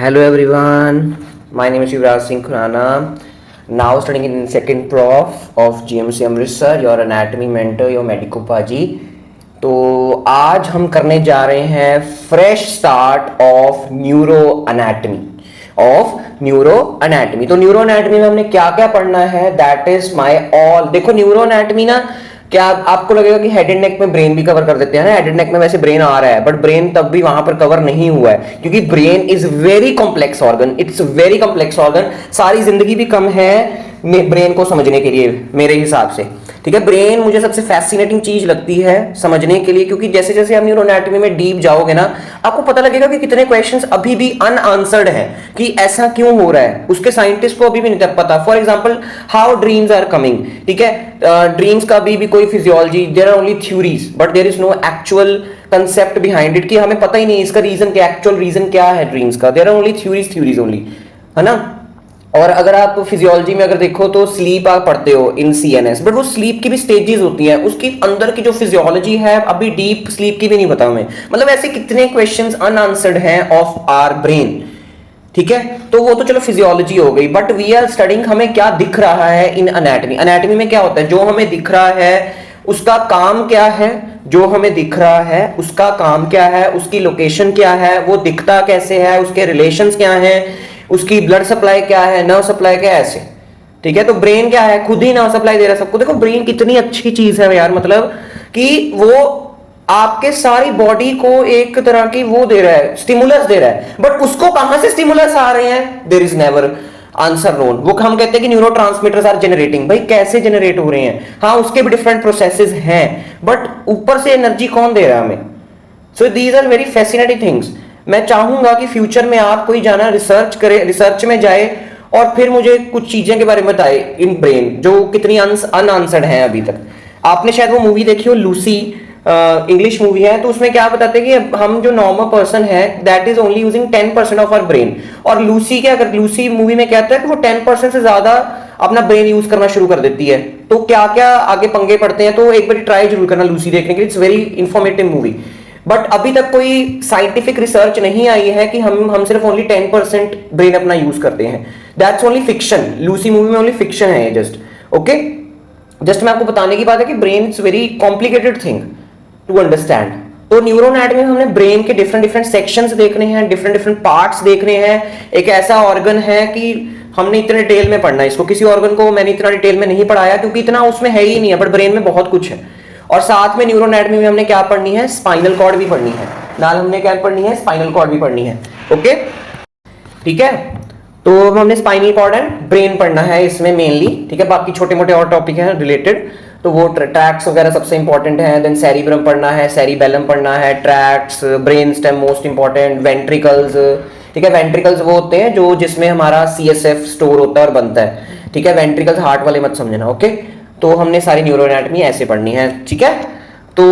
Hello everyone, my name is Yuvraj Singh Khurana. Now studying in second prof of GMC Amritsar, your anatomy mentor, your medico पाजी. तो आज हम करने जा रहे हैं fresh start of neuro anatomy. तो न्यूरो एनाटमी में हमने क्या क्या पढ़ना है, दैट इज माय ऑल. देखो न्यूरो एनाटमी ना, क्या आपको लगेगा कि हेड एंड नेक में ब्रेन भी कवर कर देते हैं ना. हेड एंड नेक में वैसे ब्रेन आ रहा है, बट ब्रेन तब भी वहां पर कवर नहीं हुआ है, क्योंकि brain is very complex organ. It's very complex organ. सारी जिंदगी भी कम है ब्रेन को समझने के लिए मेरे हिसाब से. ठीक है, ब्रेन मुझे सबसे फैसिनेटिंग चीज लगती है समझने के लिए, क्योंकि जैसे जैसे आप न्यूरो एनाटमी में डीप जाओगे ना, आपको पता लगेगा कि कितने क्वेश्चंस अभी भी अनआंसर्ड हैं, कि ऐसा क्यों हो रहा है. उसके साइंटिस्ट को अभी भी नहीं पता. For example, how dreams are coming. ठीक है, ड्रीम्स का भी कोई physiology, there are only theories, but there is no actual concept behind it, कि हमें पता ही नहीं इसका रीजन क्या, एक्चुअल रीजन क्या है ड्रीम्स का. There are only theories only, है ना. और अगर आप फिजियोलॉजी में अगर देखो तो स्लीप आप पढ़ते हो इन सीएनएस, बट वो स्लीप की भी स्टेजेस होती हैं, उसकी अंदर की जो फिजियोलॉजी है अभी डीप स्लीप की भी नहीं पता हमें. मतलब ऐसे कितने क्वेश्चंस अनआंसर्ड हैं ऑफ आवर ब्रेन. ठीक है, तो वो तो चलो फिजियोलॉजी हो गई, बट वी आर स्टडिंग हमें क्या दिख रहा है इन एनाटमी. एनाटमी में क्या होता है, जो हमें दिख रहा है उसका काम क्या है, जो हमें दिख रहा है उसका काम क्या है, उसकी लोकेशन क्या है, वो दिखता कैसे है, उसके रिलेशंस क्या हैं, उसकी ब्लड सप्लाई क्या है, नर्व सप्लाई क्या है, ऐसे. ठीक है, तो ब्रेन क्या है, खुद ही नर्व सप्लाई दे रहा है सबको. देखो ब्रेन कितनी अच्छी चीज है यार, मतलब कि वो आपके सारी बॉडी को एक तरह की वो दे रहा है, स्टिमुलस दे रहा है. बट उसको कहां से स्टिमुलस आ रहे हैं, there is never answer known. वो हम कहते हैं कि न्यूरोट्रांसमीटर्स आर जनरेटिंग. भाई कैसे जनरेट हो रहे हैं, हाँ उसके भी डिफरेंट प्रोसेसेस हैं, बट ऊपर से एनर्जी कौन दे रहा है हमें. So these are very fascinating things. मैं चाहूंगा कि फ्यूचर में आप कोई जाना रिसर्च करे, रिसर्च में जाए और फिर मुझे कुछ चीजें के बारे में बताए इन ब्रेन, जो कितनी अनआंसर्ड हैं अभी तक. आपने शायद वो मूवी देखी हो, लूसी, इंग्लिश मूवी है, तो उसमें क्या बताते हैं कि हम जो नॉर्मल पर्सन है that is only using 10% of our brain. और लूसी क्या, अगर लूसी मूवी में कहता है कि वो 10% से ज्यादा अपना ब्रेन यूज करना शुरू कर देती है. तो क्या क्या आगे पंगे पड़ते हैं, तो एक बार ट्राई जरूर करना लूसी देखने के लिए. It's very informative movie. But अभी तक कोई साइंटिफिक रिसर्च नहीं आई है कि हम सिर्फ ओनली 10% ब्रेन अपना यूज करते हैं. That's only fiction. Lucy movie में ओनली फिक्शन है ये, जस्ट ओके. जस्ट मैं आपको बताने की बात है कि brain is very complicated thing to understand. तो न्यूरो एनाटमी में हमने ब्रेन के डिफरेंट सेक्शंस देखने हैं, डिफरेंट पार्ट्स देखने हैं. एक ऐसा ऑर्गन है कि हमने इतने डिटेल में पढ़ना है इसको. किसी ऑर्गन को मैंने इतना डिटेल में नहीं पढ़ाया क्योंकि इतना उसमें है ही नहीं है, बट ब्रेन में बहुत कुछ है. और साथ में न्यूरो एनाटमी में हमने क्या पढ़नी है, स्पाइनल कॉर्ड भी पढ़नी है. नाल हमने क्या पढ़नी है, स्पाइनल कॉर्ड भी पढ़नी है. ओके, ठीक है. तो हमने स्पाइनल कॉर्ड एंड ब्रेन पढ़ना है इसमें मेनली. ठीक है, बाकी छोटे मोटे और टॉपिक हैं रिलेटेड, तो वो ट्रैक्ट्स वगैरह सबसे इंपॉर्टेंट है. देन सेरिब्रम पढ़ना है, सेरिबेलम पढ़ना है, tracts, brain stem most important, ventricles. ठीक है, वेंट्रिकल्स वो होते हैं जो जिसमें हमारा सीएसएफ स्टोर होता है और बनता है. ठीक है, वेंट्रिकल्स हार्ट वाले मत समझना. ओके, तो हमने सारी न्यूरो एनाटमी ऐसे पढ़नी है. ठीक है, तो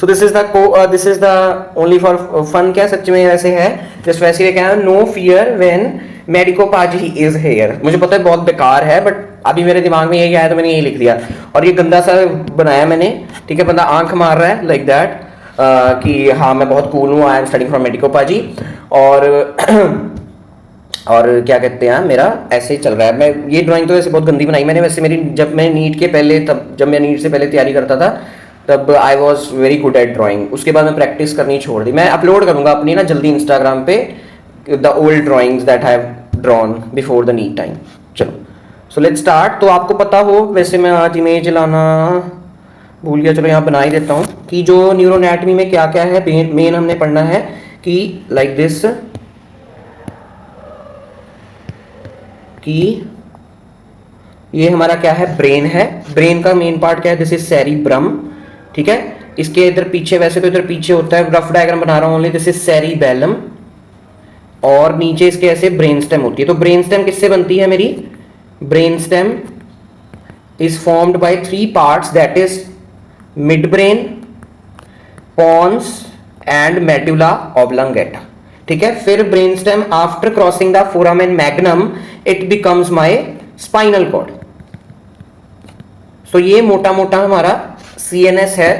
so this is the only for fun. क्या सच में वैसे है, जस्ट वैसे क्या, no fear when Medico Paaji is here. मुझे पता है बहुत बेकार है, बट अभी मेरे दिमाग में यही आया तो मैंने यही लिख दिया. और ये गंदा सा बनाया मैंने. ठीक है, बंदा आंख मार रहा है लाइक दैट कि हाँ मैं बहुत कूल हूँ, I am studying from medico पाजी. और क्या कहते हैं, मेरा ऐसे ही चल रहा है. मैं ये ड्राइंग तो वैसे बहुत गंदी बनाई मैंने. वैसे मेरी जब मैं नीट के पहले, तब जब मैं नीट से पहले तैयारी करता था, तब I was very good at drawing. उसके बाद मैं प्रैक्टिस करनी छोड़ दी. मैं अपलोड करूंगा अपनी ना जल्दी इंस्टाग्राम पे the old drawings that I have drawn before the NEET time. चलो, सो लेट्स स्टार्ट. तो आपको पता हो, वैसे मैं आज इमेज लाना भूल गया, चलो यहाँ बना ही देता हूँ कि जो न्यूरो एनाटमी में क्या क्या है. मेन हमने पढ़ना है कि लाइक दिस, कि ये हमारा क्या है, ब्रेन है. ब्रेन का मेन पार्ट क्या है, दिस इज सेरिब्रम. ठीक है, इसके इधर पीछे, वैसे तो इधर पीछे होता है, रफ डायग्राम बना रहा हूं ओनली, दिस इज सेरिबेलम. और नीचे इसके ऐसे ब्रेन स्टेम होती है. तो ब्रेन स्टेम किससे बनती है मेरी, brain stem is formed by 3 parts, that is mid brain, pons and medulla oblongata. ठीक है, फिर brain stem after crossing the foramen magnum it becomes my spinal cord. So ये मोटा मोटा हमारा सीएनएस है.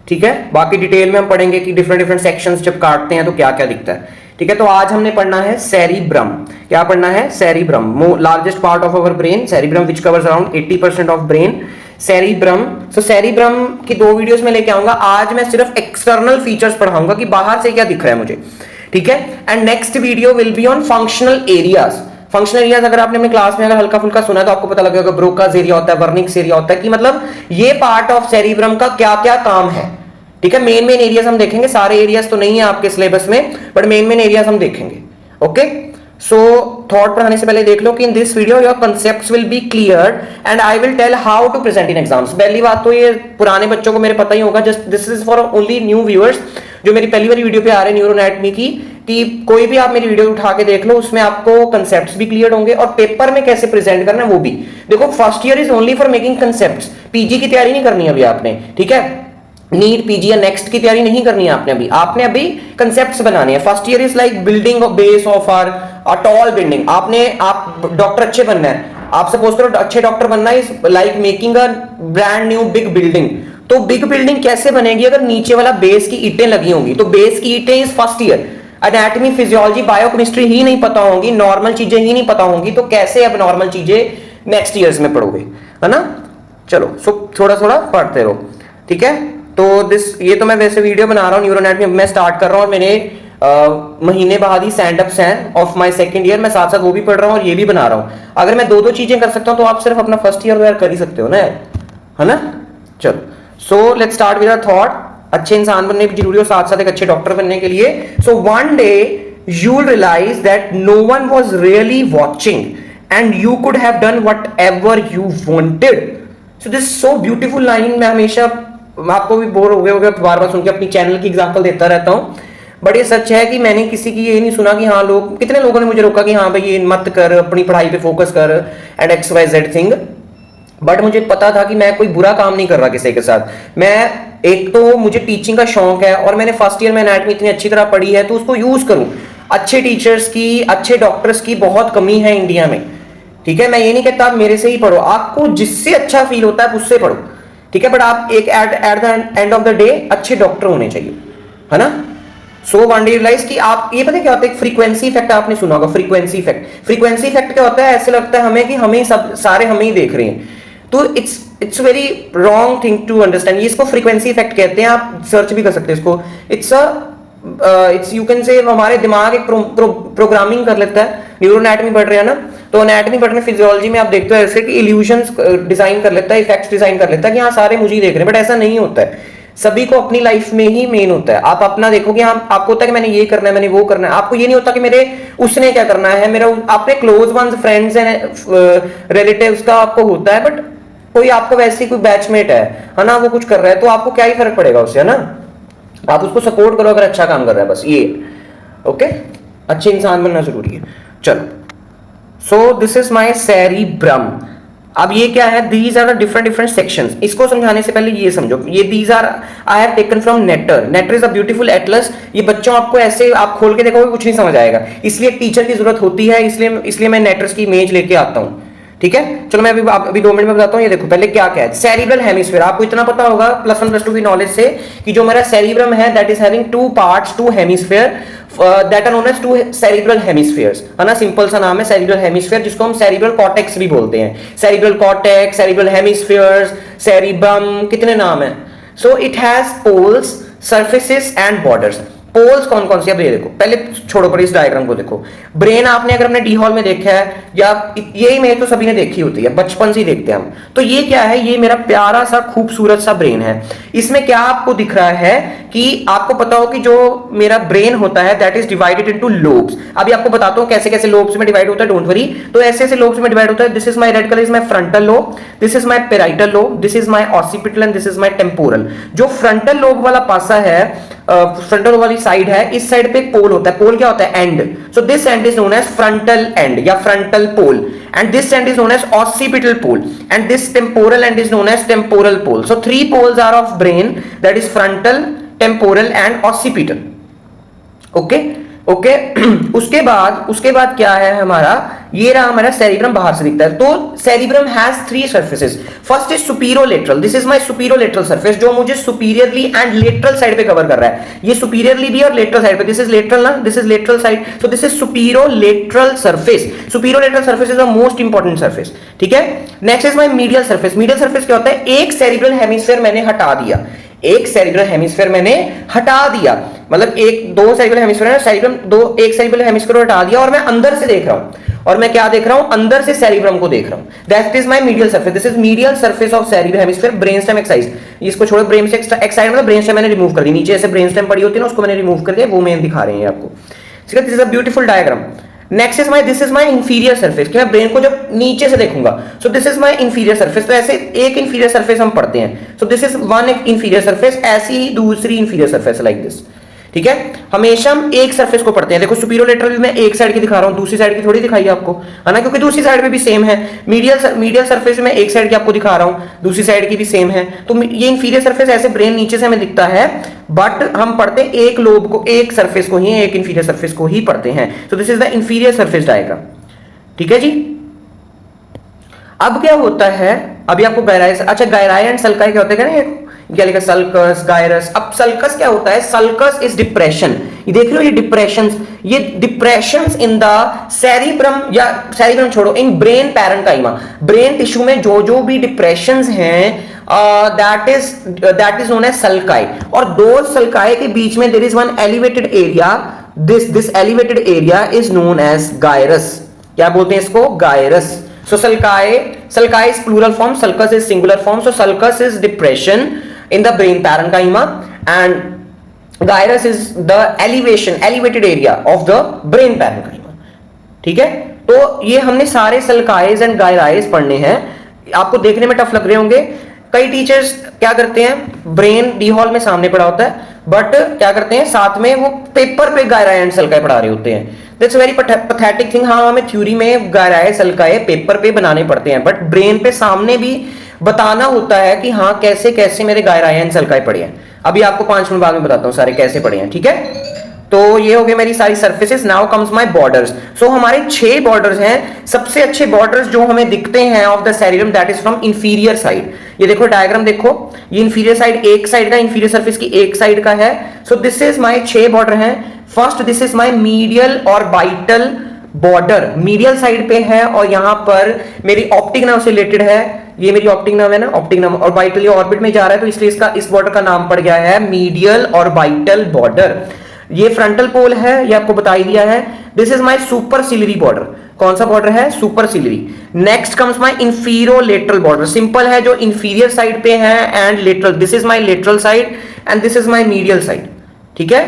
ठीक है, बाकी डिटेल में हम पढ़ेंगे कि डिफरेंट सेक्शंस जब काटते हैं तो क्या क्या दिखता है. ठीक है, तो आज हमने पढ़ना है सेरिब्रम। क्या पढ़ना है? Cerebrum, largest part of our brain, cerebrum which covers around 80% of brain. Cerebrum, so cerebrum की 2 वीडियोस में लेके आऊंगा। आज मैं सिर्फ एक्सटर्नल फीचर्स पढ़ाऊंगा कि बाहर से क्या दिख रहा है मुझे, ठीक है। And next video will be on functional areas. Functional areas अगर आपने अपनी क्लास में अगर हल्का फुल्का सुना तो आपको पता लगेगा ब्रोकास एरिया होता है, वर्निक्स एरिया होता है, कि मतलब ये पार्ट ऑफ सेरिब्रम का क्या क्या काम है, ठीक है। मेन एरियाज हम देखेंगे, सारे एरियाज तो नहीं है आपके सिलेबस में, बट मेन एरियाज हम देखेंगे। ओके, सो थॉट पढ़ाने से पहले देख लो कि in this video your concepts will be clear and I will tell how to present in exams. पहली बात तो ये पुराने बच्चों को मेरे पता ही होगा, just this is for only new viewers जो मेरी पहली वाली वीडियो पे आ रहे हैं न्यूरो एनाटॉमी की, कि कोई भी आप मेरी वीडियो उठा के देख लो, उसमें आपको कंसेप्ट्स भी क्लियर होंगे और पेपर में कैसे प्रेजेंट करना है वो भी। देखो first year is only for making concepts, PG की तैयारी नहीं करनी अभी आपने, ठीक है। नीट पीजी या नेक्स्ट की तैयारी नहीं करनी है आपने अभी कंसेप्ट्स बनाने हैं। First year is like building of base of our tall building. आप डॉक्टर अच्छे बनना है, आप सपोज करो अच्छे डॉक्टर बनना है, is like making a brand new big building. तो बिग बिल्डिंग कैसे बनेगी? अगर नीचे वाला बेस की ईंटें लगी होंगी, तो बेस की ईंटें is first year. Anatomy, physiology, biochemistry ही नहीं पता होंगी, नॉर्मल चीजें ही नहीं पता होंगी, तो कैसे अब नॉर्मल चीजें नेक्स्ट ईयर्स में पढ़ोगे, है ना। चलो सो थोड़ा थोड़ा पढ़ते रहो, ठीक है। तो ये तो मैं वैसे वीडियो बना रहा हूँ न्यूरो एनाटॉमी मैं स्टार्ट कर रहा हूँ, और मैंने महीने बाद ही स्टैंड अप्स हैं ऑफ माय सेकंड ईयर, मैं साथ साथ वो भी पढ़ रहा हूँ और ये भी बना रहा हूँ। अगर मैं 2 चीजें कर सकता हूँ तो आप सिर्फ अपना फर्स्ट ईयर यार कर ही सकते हो ना, है ना। चलो so let's start with our thought. अच्छे इंसान बनने भी जरूरी हो, साथ साथ एक अच्छे डॉक्टर बनने के लिए। So one day you will realise that no one was really watching and you could have done whatever you wanted. So this so beautiful line. मैं हमेशा, आपको भी बोर हो गए होगा बार बार सुन के, अपनी चैनल की एग्जांपल देता रहता हूं, बट ये सच है कि मैंने किसी की ये नहीं सुना कि हाँ लोग, कितने लोगों ने मुझे रोका कि हाँ भाई ये मत कर, अपनी पढ़ाई पे फोकस कर and X Y Z thing. But मुझे पता था कि मैं कोई बुरा काम नहीं कर रहा किसी के साथ। मैं, एक तो मुझे टीचिंग का शौक है और मैंने फर्स्ट ईयर में एनाटॉमी इतनी अच्छी तरह पढ़ी है, तो उसको यूज करूं। अच्छे टीचर्स की, अच्छे डॉक्टर्स की बहुत कमी है इंडिया में, ठीक है। मैं ये नहीं कहता आप मेरे से ही पढ़ो, आपको जिससे अच्छा फील होता है उससे पढ़ो, ठीक है। बट आप एक at the end of the day अच्छे डॉक्टर होने चाहिए, है ना। सो वन डे रियलाइज कि आप, ये पता क्या होता है, फ्रीक्वेंसी इफेक्ट आपने सुना होगा। फ्रीक्वेंसी इफेक्ट, फ्रीक्वेंसी इफेक्ट क्या होता है? ऐसे लगता है हमें कि हमें सब सारे हमें ही देख रहे हैं, तो it's very wrong thing to understand. इसको फ्रीक्वेंसी इफेक्ट कहते हैं, आप सर्च भी कर सकते हैं इसको। इट्स यू कैन से हमारे दिमाग एक प्रोग्रामिंग कर लेता है। न्यूरो एनाटॉमी पढ़ रहे हैं ना, तो एनाटॉमी पढ़ने फिजियोलॉजी में आप देखते हो ऐसे कि इल्यूशंस डिजाइन कर लेता है, इफेक्ट्स डिजाइन कर लेता है कि हाँ सारे मुझे ही देख रहे हैं, बट ऐसा नहीं होता है। सभी को अपनी लाइफ में ही मेन होता है। आप अपना देखो कि हाँ, आपको होता है कि मैंने ये करना है, मैंने वो करना है। आपको ये नहीं होता कि मेरे उसने क्या करना है, मेरा अपने close ones, friends and relatives का आपको होता है, बट कोई आपको वैसी कोई बैचमेट है ना, वो कुछ कर रहा है, तो आपको क्या ही फर्क पड़ेगा उससे, है ना। आप उसको सपोर्ट करो अगर अच्छा काम कर रहा है, बस ये। ओके, अच्छे इंसान बनना जरूरी है। चलो, so this is my cerebrum. अब ये क्या है? These are the different sections. इसको समझाने से पहले ये समझो, ये these are I have taken from Netter. Netter is a beautiful atlas. ये बच्चों, आपको ऐसे आप खोल के देखोगे कुछ नहीं समझ आएगा, इसलिए टीचर की जरूरत होती है, इसलिए मैं नेटर्स की इमेज लेके आता हूं, ठीक है। चलो मैं अभी 2 मिनट में बताता हूं। ये देखो पहले क्या क्या है। सेरिब्रल हेमिस्फीयर, आपको इतना पता होगा +1 +2 की नॉलेज से कि जो मेरा सेरिब्रम है that is having 2 parts, 2 hemisphere that are known as 2 cerebral hemispheres, है ना। सिंपल सा नाम है सेरिब्रल हेमिस्फीयर, जिसको हम सेरिब्रल कॉर्टेक्स भी बोलते हैं। Cerebral cortex, cerebral hemispheres, cerebrum, कितने नाम है। So it has poles, surfaces and borders. Poles कौन कौन सी? अब ये देखो, पहले छोड़ो पर इस डायग्राम को देखो। ब्रेन आपने अगर अपने डी हॉल में देखा है, या ये इमेज तो सभी ने देखी होती है, बचपन से ही देखते हैं हम। तो ये क्या है? ये मेरा प्यारा सा खूबसूरत सा ब्रेन है। इसमें क्या आपको दिख रहा है कि आपको पता हो कि जो मेरा ब्रेन होता है that is divided into lobes. अभी आपको बताता हूं कैसे कैसे लोब्स में डिवाइड होता है, डोंट वरी। तो ऐसे ऐसे लोब्स में डिवाइड होता है। This is my red colour, is my frontal lobe, this is my parietal lobe, this is my occipital and this is my temporal. जो फ्रंटल लोब वाला पासा है, फ्रंटल वाली साइड है, इस साइड पे एक पोल होता है। पोल क्या होता है? End. So this end is known as frontal end या frontal pole, and this end is known as occipital pole, and this temporal end is known as temporal pole. So 3 poles are of brain, that is frontal, temporal and occipital. Okay okay. उसके बाद क्या है हमारा, ये रहा हमारा cerebrum, बाहर से दिखता है। तो cerebrum has 3 surfaces. First is superolateral, this is my superolateral surface, जो मुझे सुपीरियरली एंड लेटरल साइड पे कवर कर रहा है। ये सुपीरियरली भी और लेटरल साइड पे, दिस इज लेटरल ना, this is lateral side, so this is superolateral surface. Superolateral surface is the most important surface, ठीक है। Next is my medial surface. Medial surface क्या होता है? एक सेरिब्रल हेमिस्फीयर मैंने हटा दिया, एक सेरिब्रल हेमिस्फीयर मैंने हटा दिया, मतलब एक दो सेरिब्रल हेमिस्फीयर है, सेरिब्रम दो, एक सेरिब्रल हेमिस्फीयर हटा दिया और मैं अंदर से देख रहा हूं। और मैं क्या देख रहा हूं? अंदर से सेरिब्रम को देख रहा हूं। That is my medial surface, this is medial surface of cerebral hemisphere. Brainstem excise, इसको छोड़ो, ब्रेन से एक्साइड मतलब ब्रेनस्टेम मैंने रिमूव कर दी, नीचे ऐसे ब्रेनस्टेम पड़ी होती है ना, उसको मैंने रिमूव कर दिया, वो मैं दिखा रहे हैं आपको, ठीक है। This is a beautiful diagram. Next is my, this is my inferior surface, कि मैं ब्रेन को जब नीचे से देखूंगा, सो this is my inferior surface. तो ऐसे एक इंफीरियर सरफेस हम पढ़ते हैं, सो this is one inferior surface, ऐसी ही दूसरी इंफीरियर सरफेस लाइक दिस, ठीक है। हमेशा हम एक सरफेस को पढ़ते हैं। देखो सुपीरियोलेटरल भी मैं एक साइड की दिखा रहा हूं, दूसरी साइड की थोड़ी दिखाई आपको, है ना, क्योंकि दूसरी साइड पे भी सेम है। मीडियल सरफेस में एक साइड की आपको दिखा रहा हूं, दूसरी साइड की भी सेम है। तो ये इंफीरियर सरफेस ऐसे ब्रेन नीचे से हमें दिखता है, बट हम पढ़ते हैं एक लोब को, एक सरफेस को ही, एक इंफीरियर सरफेस को ही पढ़ते हैं। सो this is the inferior surface diagram, ठीक है जी। अब क्या होता है, अभी आपको गायराई, अच्छा गायराई एंड सल्काई क्या होता है ना, क्या लिखा, सल्कस, गायरस। अब सल्कस क्या होता है? सल्कस इज डिप्रेशन, ये देख रहे हो, ये डिप्रेशंस, ये डिप्रेशंस इन द सेरिब्रम, या सेरिब्रम छोड़ो, in brain parenchyma, brain tissue में जो जो भी डिप्रेशंस हैं, that is known as sulci. और दो सल्काई के बीच में there is one elevated area, this elevated area is known as gyrus. क्या बोलते हैं इसको? Gyrus. So sulci is plural form, sulcus is singular form. So sulcus is depression in the brain parenchyma and gyrus is the elevated area of the brain parenchyma. ठीक है, तो ये हमने सारे sulcis and gyri पढ़ने हैं। आपको देखने में टफ लग रहे होंगे। कई टीचर्स क्या करते हैं, ब्रेन डी हॉल में सामने पढ़ा होता है, बट क्या करते हैं साथ में वो पेपर पे गायराई एंड सल्काई पढ़ा रहे होते हैं। That's very pathetic thing. हाँ, हमें थ्योरी में गायराई सल्काई पेपर पे बनाने पड़ते हैं, बट ब्रेन पे सामने भी बताना होता है कि हाँ कैसे कैसे मेरे गायराई एंड सल्काई पढ़े हैं। अभी आपको 5 मिनट बाद में बताता हूँ सारे कैसे पढ़े हैं, ठीक है। तो ये हो गई मेरी सारी surfaces. Now comes my borders. So हमारे 6 बॉर्डर्स हैं। सबसे अच्छे बॉर्डर्स जो हमें दिखते हैं of the cerebrum, that is from inferior side. ये देखो डायग्राम देखो, ये इंफीरियर साइड, एक साइड का इंफीरियर सरफेस की एक साइड का है। So this is my 6 border हैं। First this is my medial orbital border, medial side पे है, और यहां पर मेरी ऑप्टिक नर्व से रिलेटेड है। ये मेरी ऑप्टिक नर्व है ना, ऑप्टिक नर्व, और बाइटल ये ऑर्बिट में जा रहा है, तो इसलिए इसका इस बॉर्डर का नाम पड़ गया है मीडियल और बाइटल बॉर्डर। ये फ्रंटल पोल है, ये आपको बता ही दिया है। This is my superciliary border. कौन सा बॉर्डर है? Superciliary. Next comes my inferolateral border. Simple है, जो इंफीरियर साइड पे है and lateral. This is my lateral side and this is my medial side, ठीक है।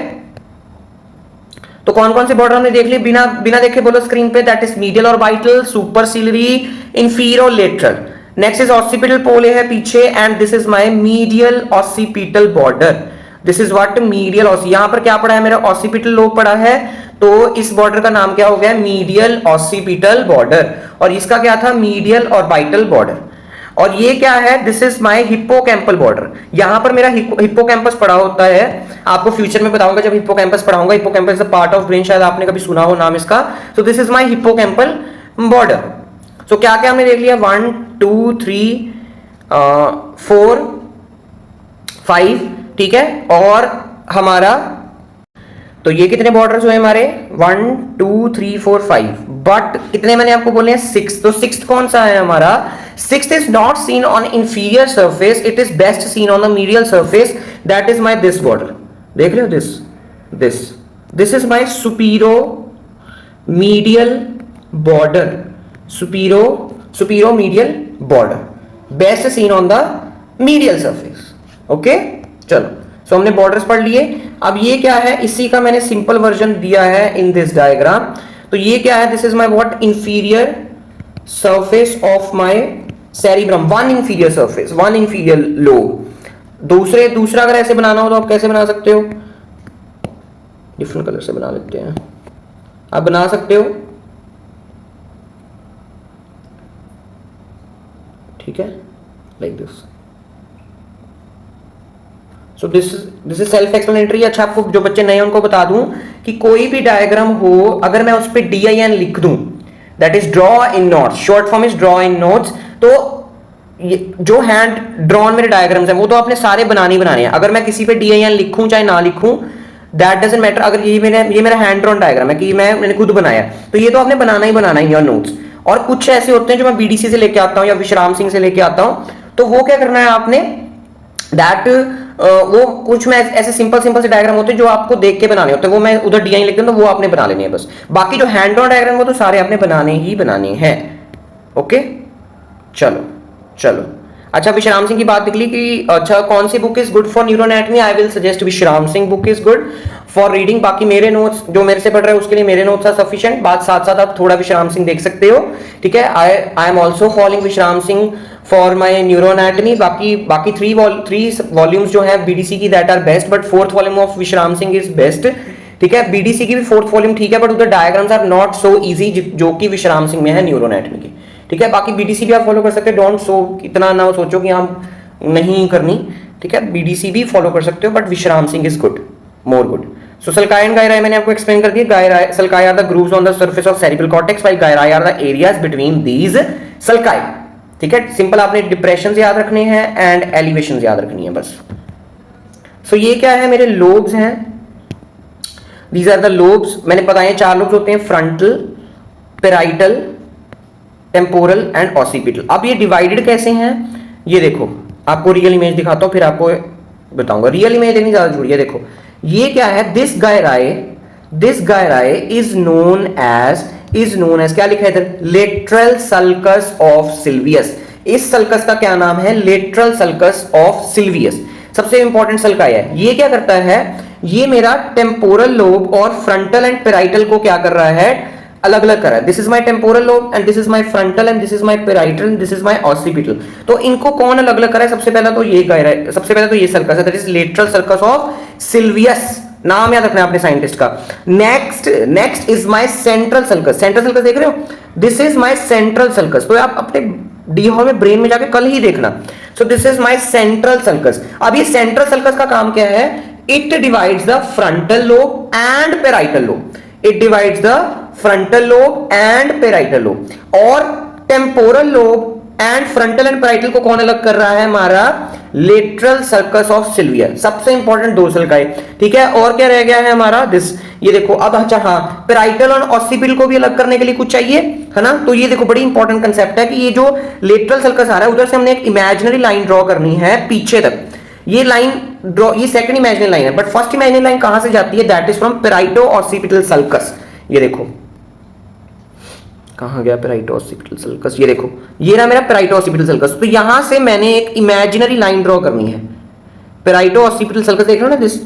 तो कौन कौन से बॉर्डर हमने देख लिए, बिना देखे बोलो स्क्रीन पे। दैट इज मीडियल और बाइटल, सुपरसिलियरी, इंफीरियोलेटरल। नेक्स्ट इज ऑसिपिटल पोल है पीछे, and this is my medial occipital border. This is what medial Aussie. यहां पर क्या पड़ा है मेरा? ऑसिपिटल लोब पड़ा है, तो इस बॉर्डर का नाम क्या हो गया? Medial occipital border. और इसका क्या था? Medial orbital border. और ये क्या है? This is my hippocampal border. यहां पर मेरा हिप्पोकैम्पस पड़ा होता है। आपको फ्यूचर में बताऊंगा जब हिप्पोकैम्पस पढ़ाऊंगा। Hippocampus is a part of brain, शायद आपने कभी सुना हो नाम इसका। So this is my hippocampal border. So क्या क्या हमने देख लिया? 1 2 3 4 5, ठीक है। और हमारा तो ये कितने बॉर्डर्स हुए हमारे? 1 2 3 4 5, बट कितने मैंने आपको बोले हैं? 6। तो 6th कौन सा है हमारा? 6th is not seen on inferior surface, it is best seen on the medial surface. That is my this border. देख रहे हो? This is my superomedial border. Superomedial border, best seen on the medial surface. Okay, चलो। So हमने borders पढ़ लिए। अब ये क्या है? इसी का मैंने सिंपल वर्जन दिया है इन दिस डायग्राम। तो ये क्या है? This is my what? Inferior surface of my cerebrum. One inferior surface, one inferior lobe. दूसरा अगर ऐसे बनाना हो तो आप कैसे बना सकते हो? डिफरेंट कलर से बना लेते हैं। आप बना सकते हो, ठीक है, like this. So this is self explanatory. अच्छा, आपको जो बच्चे नए हैं उनको बता दूं कि कोई भी डायग्राम हो, अगर मैं उस पर DIN लिख दूं, that is draw in notes, short form is draw in notes. तो ये जो हैंड ड्रॉन मेरे डायग्राम्स हैं वो तो आपने सारे बनाने ही बनाने हैं। अगर मैं किसी पे DIN लिखूं चाहे ना लिखूं, दैट डजंट मैटर। अगर ये मेरा हैंड ड्रॉन डायग्राम है कि मैंने खुद बनाया, तो ये तो आपने बनाना ही बनाना है इन योर नोट्स। और कुछ ऐसे होते हैं जो मैं BDC से लेके आता हूं या विश्राम सिंह से लेके आता हूं, तो वो क्या करना है आपने, दैट वो कुछ में ऐसे सिंपल से डायग्राम होते हैं जो आपको देख के बनाने होते हैं, वो मैं उधर DIN लिखता हूं तो वो आपने बना लेने हैं बस। बाकी जो हैंड ड्रॉन डायग्राम वो तो सारे आपने बनाने ही बनाने हैं। ओके, चलो अच्छा, विश्राम सिंह की बात निकली कि अच्छा कौन सी book is good for neuroanatomy, I will suggest Vishram Singh book is good for reading. बाकी मेरे नोट्स जो मेरे से पढ़ रहे हैं उसके लिए मेरे नोट्स आर सफिशिएंट, बात साथ साथ आप थोड़ा विश्राम सिंह देख सकते हो, ठीक है। I am also following Vishram Singh for my neuro anatomy. बाकी थ्री वॉल्यूम्स जो है BDC की that are best, but fourth volume of Vishram Singh is best, ठीक है। BDC की भी फोर्थ वॉल्यूम ठीक है, बट उधर diagrams are not so easy जो कि विश्राम सिंह में है न्यूरो एनाटॉमी की, ठीक है। बाकी BDC भी आप फॉलो कर सकते हैं, डोंट सो इतना ना सोचो कि हम नहीं करनी, ठीक है। BDC भी फॉलो कर सकते हो, but Vishram Singh is good, more good. So sulci and gyri मैंने आपको एक्सप्लेन कर दिया। Sulci are the grooves on the surface of cerebral cortex, while gyri are the areas between these sulci, ठीक है। सिंपल आपने डिप्रेशन याद रखने हैं एंड एलिवेशन याद रखनी है बस। सो ये क्या है, मेरे लोब्स हैं, दीज आर द लोब्स। मैंने बताया 4 लोब्स होते हैं, frontal, parietal, temporal and occipital. अब ये डिवाइडेड कैसे हैं, ये देखो, आपको रियल इमेज दिखाता हूं फिर आपको बताऊंगा। रियल इमेज देखनी ज्यादा जरूरी है। देखो ये क्या है, दिस गायराई इज नोन एज क्या लिखा है इधर, लेटरल सल्कस ऑफ सिल्वियस। इस सल्कस का क्या नाम है, लेटरल सल्कस ऑफ सिल्वियस। सबसे इंपॉर्टेंट सल्काई है। ये क्या करता है, ये मेरा टेम्पोरल लोब और फ्रंटल एंड पेराइटल को क्या कर रहा है, अलग अलग कर रहा है। This is my temporal lobe and this is my frontal and this is my parietal and this is my occipital. तो इनको कौन अलग अलग कर रहा है, सबसे पहले तो ये सर्कस है, that is lateral sulcus of Silvius, नाम याद रखना है आपने साइंटिस्ट का। Next is my central sulcus. Central circus देख रहे हो, this is my central sulcus. तो आप अपने डी हॉल में ब्रेन में जाके कल ही देखना। सो this is my central sulcus. अब ये सेंट्रल सर्कस का काम क्या है, it divides the frontal lobe and parietal lobe. It divides the frontal lobe and parietal lobe, और temporal lobe and frontal and parietal को कौन अलग कर रहा है, हमारा lateral sulcus of Sylvia। सबसे इंपॉर्टेंट 2 सल्काई, ठीक है। और क्या रह गया है हमारा दिस, ये देखो। अब अच्छा हाँ, पेराइटल और ऑसिपिटल को भी अलग करने के लिए कुछ चाहिए, है ना। तो ये देखो बड़ी इंपॉर्टेंट कंसेप्ट है कि ये जो लेटरल सल्कस आ रहा है उधर से हमने एक इमेजिनरी लाइन ड्रॉ करनी है पीछे तक। ये लाइन ड्रॉ, ये सेकंड इमेजिनरी लाइन है, बट फर्स्ट इमेजिनरी लाइन कहां से जाती है, that is from parieto occipital sulcus. ये देखो कहां गया पेराइटो ऑसिपिटल सल्कस, ये देखो, ये रहा मेरा पेराइटो ऑसिपिटल सल्कस। तो यहां से मैंने एक इमेजिनरी लाइन ड्रॉ करनी है, पेराइटो ऑसिपिटल सल्कस, देख रहे हो ना दिस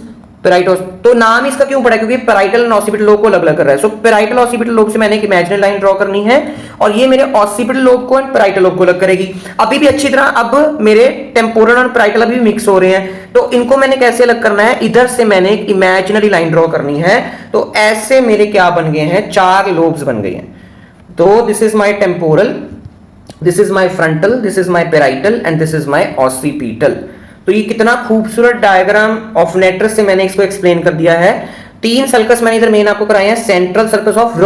पेराइटो। तो नाम इसका क्यों पड़ा, क्योंकि पेराइटल एंड ऑसिपिटल लोब को अलग अलग कर रहा है। सो पेराइटल ऑसिपिटल लोब से मैंने एक इमेजिनरी लाइन ड्रॉ करनी है, और ये मेरे ऑसिपिटल लोब को एंड पेराइटल लोब को अलग करेगी। अभी भी अच्छी तरह, अब मेरे टेम्पोरल और पेराइटल अभी मिक्स हो रहे हैं, तो इनको मैंने कैसे अलग करना है, इधर से मैंने एक इमेजिनरी लाइन ड्रॉ करनी है। तो ऐसे मेरे क्या बन गए हैं, 4 लोब्स बन गए हैं। तो this is my temporal, this is my frontal, this is my parietal and this is my occipital. तो ये कितना खूबसूरत डायग्राम ऑफ नेट्रस से मैंने इसको एक्सप्लेन कर दिया है। 3 सर्कस मैंने इधर मेन आपको कराए हैं, central sulcus of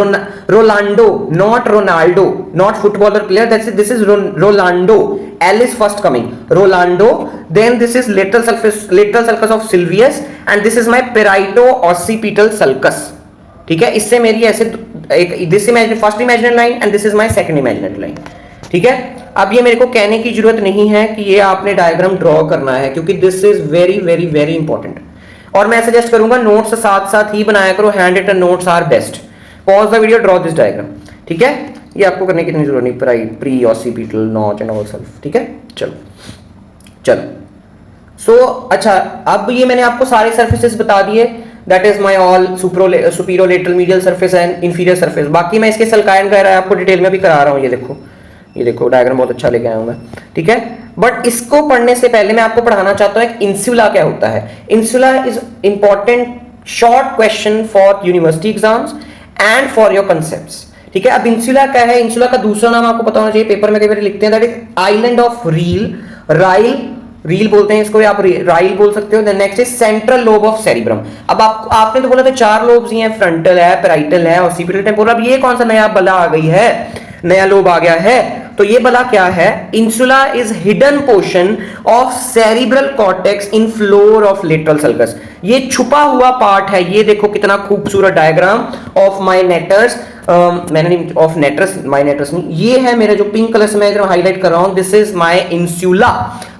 Rolando, not Ronaldo, not footballer player, this is Rolando, L is first coming, Rolando. Then this is lateral sulcus of Sylvius and this is my parieto occipital sulcus, ठीक है। इससे मेरी ऐसे this imaginary first imaginary line and this is my second imaginary line, ठीक है। अब ये मेरे को कहने की जरूरत नहीं है कि ये आपने डायग्राम ड्रॉ करना है, क्योंकि this is very very very important. और मैं सजेस्ट करूंगा नोट्स साथ साथ ही बनाया करो, hand written notes are best. Pause the video, draw this diagram, ठीक है। ये आपको करने की इतनी जरूरत नहीं, pre occipital notch and all self, ठीक है। चलो सो अच्छा, अब ये मैंने आपको सारे सर्फेसेस बता दिए, that is my all superior lateral medial surface and inferior surface. बाकी मैं इसके सल्काई एंड गायराई आपको डिटेल में भी करा रहा हूं। ये देखो डायग्राम बहुत अच्छा लेके आया हूं मैं, ठीक है। बट इसको पढ़ने से पहले मैं आपको पढ़ाना चाहता हूं एक इंसुला क्या होता है। Insula is important short question for university exams and for your concepts, ठीक है। अब इंसुला क्या है, इंसुला का दूसरा नाम आपको पता होना चाहिए, पेपर में कई बार लिखते हैं, that is island of reel, Rahul, reel बोलते हैं इसको, या आप राइल बोल सकते हो। Next is central lobe of cerebrum. अब आपने तो बोला था 4 लोब्स ही हैं, फ्रंटल है, पैराइटल है, ऑसिपिटल, टेम्पोरल। अब ये कौन सा नया बला आ गई है, नया लोब आ गया है? तो ये बला क्या है? Insula is hidden portion of cerebral cortex in floor of lateral sulcus. ये छुपा हुआ पार्ट है। ये देखो कितना खूबसूरत डायग्राम ऑफ माई नेटर्स, मैंने ऑफ नेटर्स, माई नेटर्स नहीं, ये है मेरा जो पिंक कलर से मैं हाईलाइट कर रहा हूं, this is my insula.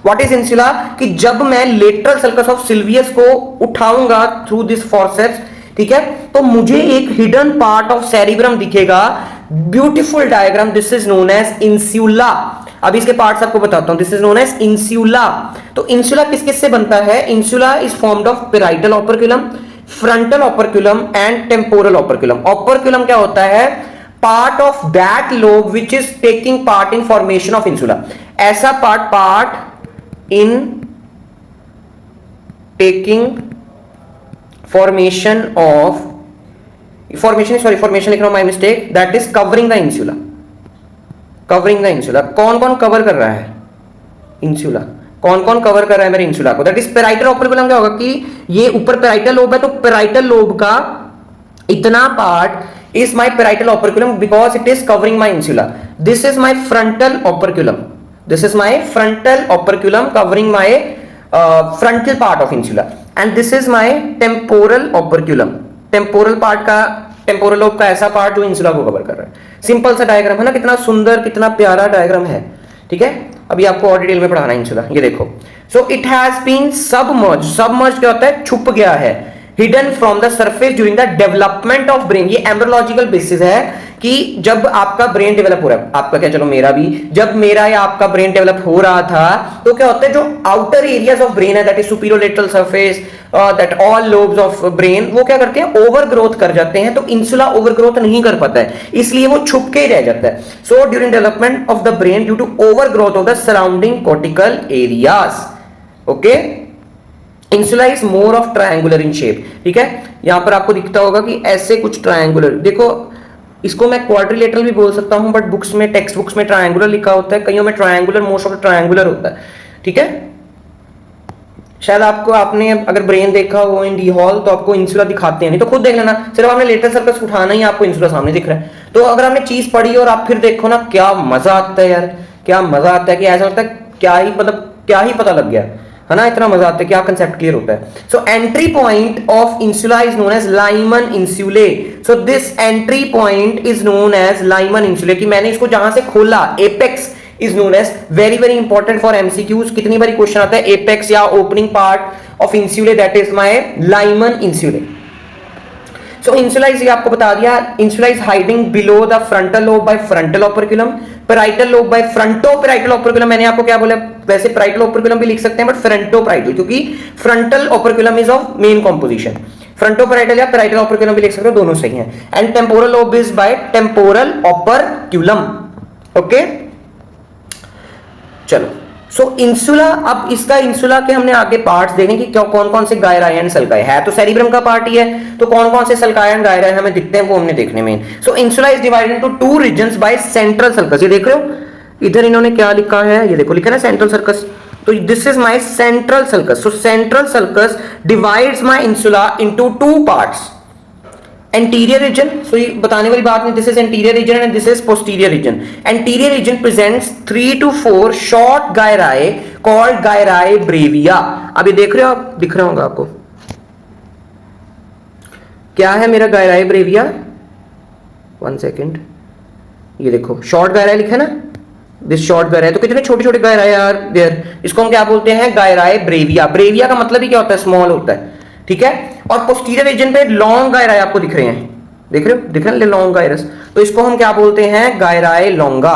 What is insula? कि जब मैं लेटरल सल्कस ऑफ सिल्वियस को उठाऊंगा थ्रू दिस फॉरसेप्स, ठीक है, तो मुझे एक हिडन पार्ट ऑफ सेरिब्रम दिखेगा। Beautiful diagram, this is known as insula. अब इसके पार्ट्स आपको बताता हूं, this is known as insula. तो इंसुला किस किस से बनता है? Insula is formed of parietal operculum, frontal operculum and temporal operculum. Operculum क्या होता है? Part of that lobe which is taking part in formation of insula. ऐसा part in taking formation of, formation लिख रहा हूं, my mistake, that is covering the insula. Covering the insula, कौन कौन cover कर रहा है इंसुला? कौन कौन कवर कर रहा है मेरे इंसुला को? That is parietal operculum. क्या होगा कि ये ऊपर पैराइटल लोब है, तो पैराइटल लोब का इतना part is my parietal operculum because it is covering my insula. This is my frontal operculum, this is my frontal operculum covering my frontal part of insula, and this is my temporal operculum. Temporal part का, temporal lobe का ऐसा part जो insula को cover कर रहा है। Simple सा diagram है ना, कितना सुंदर, कितना प्यारा डायग्राम है, ठीक है। अभी आपको और डिटेल में पढ़ाना है इंसुला, ये देखो। So it has been submerge. Submerge क्या होता है? छुप गया है। Hidden from the surface during the development of brain. ये एम्ब्रियोलॉजिकल बेसिस है कि जब आपका ब्रेन डेवलप हो रहा है, आपका क्या, चलो मेरा भी, जब मेरा या आपका ब्रेन डेवलप हो रहा था, तो क्या होता है, जो आउटर एरियाज ऑफ ब्रेन है, that is superior lateral surface, that all lobes of brain, वो क्या करते हैं? ओवर ग्रोथ कर जाते हैं। तो इंसुला ओवर ग्रोथ नहीं कर पाता है, इसलिए वो छुप के रह जाता है। So during development of the brain due to over growth of the surrounding cortical areas, okay, insula is more of triangular in shape, ठीक है। यहां पर आपको दिखता होगा कि ऐसे कुछ ट्रायंगुलर, देखो इसको मैं क्वाड्रिलेटरल भी बोल सकता हूं, बट बुक्स में, टेक्स्ट बुक्स में ट्रायंगुलर लिखा होता है, कईयों में ट्रायंगुलर, मोस्ट ऑफ ट्रायंगुलर होता है, ठीक है। शायद आपको, आपने अगर ब्रेन देखा हो इन डी हॉल, तो आपको इंसुला दिखाते हैं, नहीं तो खुद देख लेना, सिर्फ आपने लेटरल सर्कस उठाना ही आपको इंसुला सामने दिख रहा है। तो अगर आपने चीज पढ़ी और आप फिर देखो ना, क्या मजा आता है यार, क्या मजा आता है, कि ऐसा लगता है क्या ही, मतलब क्या ही पता लग गया, है ना, इतना मजा आता है, क्या कंसेप्ट क्लियर होता है। So entry point of insula is known as limen insulae. So this entry point is known as limen insulae, कि मैंने इसको जहां से खोला, apex is known as, very very important for MCQs, कितनी बारी क्वेश्चन आता है, एपेक्स या opening part of insulae, that is my limen insulae. So insula is, आपको बता दिया, insula is hiding below the frontal lobe by frontal ओपर्कुलम, parietal lobe by fronto parietal operculum. मैंने आपको क्या बोला, वैसे पैराइटल ओपर्कुलम भी लिख सकते हैं, बट फ्रंटो पैराइटल, क्योंकि frontal operculum is of main composition. Fronto parietal या पैराइटल ओपर्कुलम भी लिख सकते हो, दोनों सही हैं। And temporal lobe is by temporal operculum, okay. चलो, सो इंसुला, अब इसका इंसुला के हमने आगे पार्ट्स देखें कि क्या, कौन कौन से गायराई एंड सल्काई है, तो सेरिब्रम का पार्ट ही है, तो कौन कौन से सल्काई एंड गायराई हमें दिखते हैं, वो हमने देखने में। So insula is divided into 2 regions by central sulcus. ये देख रहे हो, इधर इन्होंने क्या लिखा है, ये देखो लिखा है ना सेंट्रल सर्कस, तो this is my central sulcus. So central sulcus divides my insula into 2 parts, anterior region, so ये बताने वाली बात नहीं, this is anterior region and this is posterior region. Anterior region presents 3 to 4 short gyri called gyri brevia. अभी देख रहे हो आप, दिख रहा होगा आपको, क्या है मेरा गायराई ब्रेविया, 1 सेकेंड, ये देखो शॉर्ट गायराई लिखा है ना, दिस शॉर्ट गायराई, तो कितने छोटे छोटे गायराई यार देयर, इसको हम क्या बोलते हैं, गायराई ब्रेविया। ब्रेविया का मतलब ही क्या होता है, स्मॉल होता है, ठीक है। और पोस्टीरियर रीजन पे लॉन्ग गायराई आपको दिख रहे हैं, देख रहे हो, दिख रहे हैं लॉन्ग गायरस, तो इसको हम क्या बोलते हैं, गायराई लॉन्गा।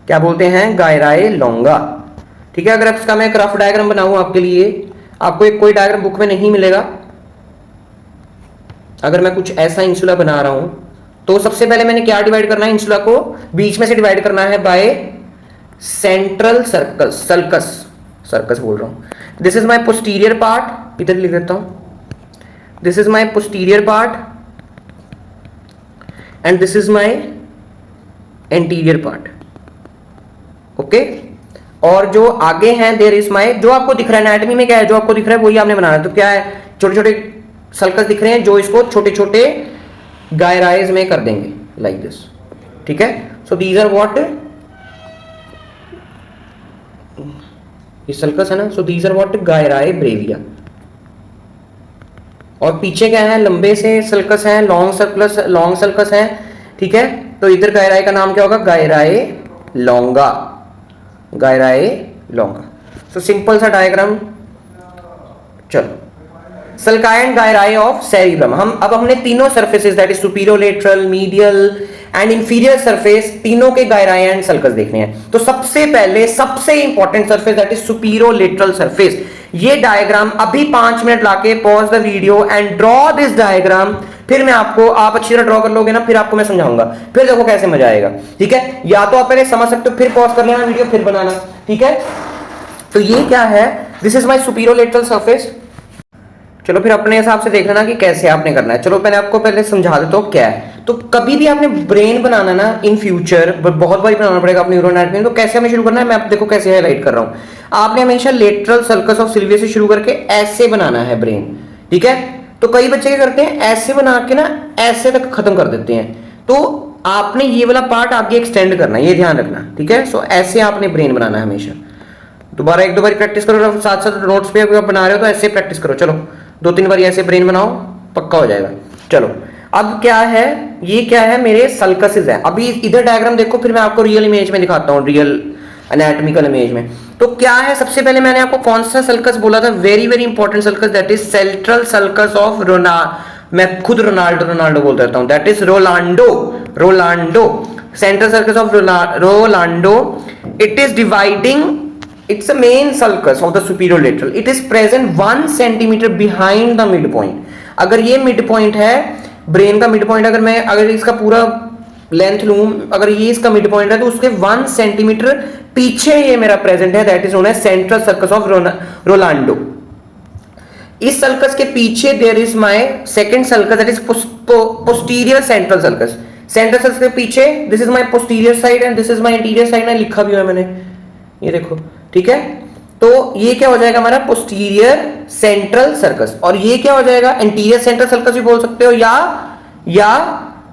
क्या बोलते हैं, गायराई लॉन्गा, ठीक है। अगर इसका मैं रफ डायग्राम बनाऊं आपके लिए, आपको एक कोई डायग्राम बुक में नहीं मिलेगा। अगर मैं कुछ ऐसा इंसुला बना रहा हूं, तो सबसे पहले मैंने क्या डिवाइड करना है, इंसुला को बीच में से डिवाइड करना है बाय सेंट्रल सर्कस, सर्कस बोल रहा हूं। This is my posterior part, इधर लिख देता हूं, this is my posterior part and this is my anterior part, okay। और जो आगे हैं देयर इज माय, जो आपको दिख रहा है एनाटॉमी में क्या है, जो आपको दिख रहा है वही आपने बनाना है। तो क्या है, छोटे छोटे सर्कस दिख रहे हैं जो इसको छोटे छोटे गायराइज में कर देंगे लाइक दिस, ठीक है। सो दीज आर व्हाट, ये सर्कस है ना, सो दीज आर व्हाट गायराई ब्रेविया। और पीछे क्या है, लंबे से सर्कस है, लॉन्ग सर्कस है, ठीक है। तो इधर गायराई का नाम क्या होगा, गायराई लॉन्गा, गायराई लॉन्गा। सो सिंपल सा डायग्राम। चलो, सल्काई एंड गायराई ऑफ सेरिब्रम। अब हमने तीनों surfaces that is superior lateral, medial and inferior surface, तीनों के गायराई एंड सर्कस देखने हैं। तो सबसे पहले सबसे important surface that is superior lateral surface. ये डायग्राम अभी 5 मिनट लाके pause the video and draw this diagram. फिर मैं आपको, आप अच्छी तरह ड्रॉ कर लोगे ना, फिर आपको मैं समझाऊंगा, फिर देखो कैसे मजा आएगा, ठीक है। या तो आप पहले समझ सकते हो, फिर पॉज कर लेना वीडियो, फिर बनाना, ठीक है। तो ये क्या है, this is my superior lateral surface. चलो फिर अपने हिसाब से देख लेना कि कैसे आपने करना है। चलो मैंने आपको पहले समझा देता हूँ क्या है। तो कभी भी आपने ब्रेन बनाना ना इन फ्यूचर, बहुत बार बनाना पड़ेगा अपनी न्यूरल एनाटॉमी, तो कैसे हमें शुरू करना है, मैं आप देखो कैसे हाईलाइट कर रहा हूँ। आपने हमेशा लेटरल सर्कस ऑफ सिल्वियस से शुरू करके ऐसे बनाना है ब्रेन, ठीक है। तो कई बच्चे क्या करते हैं, ऐसे बना के ना ऐसे तक खत्म कर देते हैं। तो आपने ये वाला पार्ट आगे एक्सटेंड करना है, ये ध्यान रखना, ठीक है। सो ऐसे आपने ब्रेन बनाना है हमेशा। दोबारा 1-2 बार प्रैक्टिस करो, साथ साथ नोट्स पे अगर बना रहे हो तो ऐसे प्रैक्टिस करो। चलो 2-3 बार ऐसे ब्रेन बनाओ, पक्का हो जाएगा। चलो अब क्या है, ये क्या है, मेरे सल्कसेस है। अभी इधर डायग्राम देखो, फिर मैं आपको रियल इमेज में दिखाता हूँ, रियल एनाटॉमिकल इमेज में। तो क्या है, सबसे पहले मैंने आपको कौन सा सल्कस बोला था, very very important sulcus, that is central sulcus of मैं खुद रोनाल्डो बोल देता हूं, that is Rolando central sulcus of Rolando. It is dividing, it's a main sulcus of the superior lateral. It is present 1 centimeter behind the midpoint. अगर ये midpoint है, brain का midpoint, अगर इसका पूरा लेंथ लूं, अगर ये इसका midpoint है तो उसके 1 सेंटीमीटर पीछे ये मेरा प्रेजेंट है, that is known as central sulcus of Rolando. इस सर्कस के पीछे there is my second sulcus, that is posterior central sulcus. Central sulcus के पीछे this is my posterior side and this is my interior side, ना लिखा भी है मैंने, ये देखो, ठीक है। तो ये क्या हो जाएगा हमारा पोस्टीरियर सेंट्रल सर्कस, और ये क्या हो जाएगा, एंटीरियर सेंट्रल सर्कस भी बोल सकते हो, या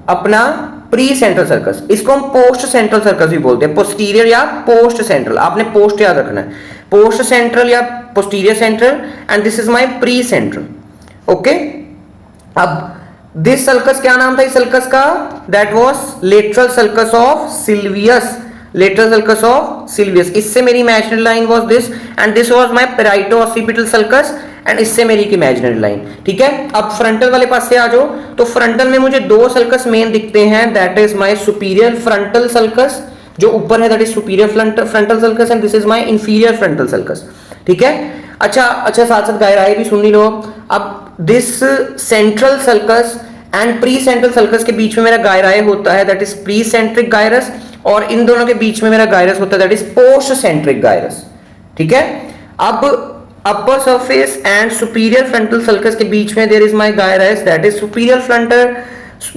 अपना प्री सेंट्रल सर्कस। इसको हम पोस्ट सेंट्रल सर्कस भी बोलते हैं, पोस्टीरियर या पोस्ट सेंट्रल। आपने पोस्ट याद रखना है, पोस्ट सेंट्रल या posterior central, and this is my pre central, okay. अब दिस सर्कस क्या नाम था इस सर्कस का, that was lateral sulcus of Sylvius, lateral sulcus of Sylvius. इससे मेरी imaginary line was this and this was my parieto occipital sulcus, and इससे मेरी इमेजिनरी लाइन, ठीक है। अब फ्रंटल वाले पास से आ जाओ। तो फ्रंटल में मुझे 2 सर्कस मेन दिखते हैं, that is my superior frontal circus, जो ऊपर है that is superior frontal sulcus, and this is my inferior frontal circus, ठीक है। अच्छा, साथ साथ गायराई भी सुन ली लो। अब this central sulcus and pre central sulcus के बीच में मेरा गायराई होता है, that is pre centric gyrus, और इन दोनों के बीच में मेरा गायरस होता है, that is post central gyrus, ठीक है। अब upper surface and superior frontal sulcus के बीच में there is my gyrus, that is superior frontal,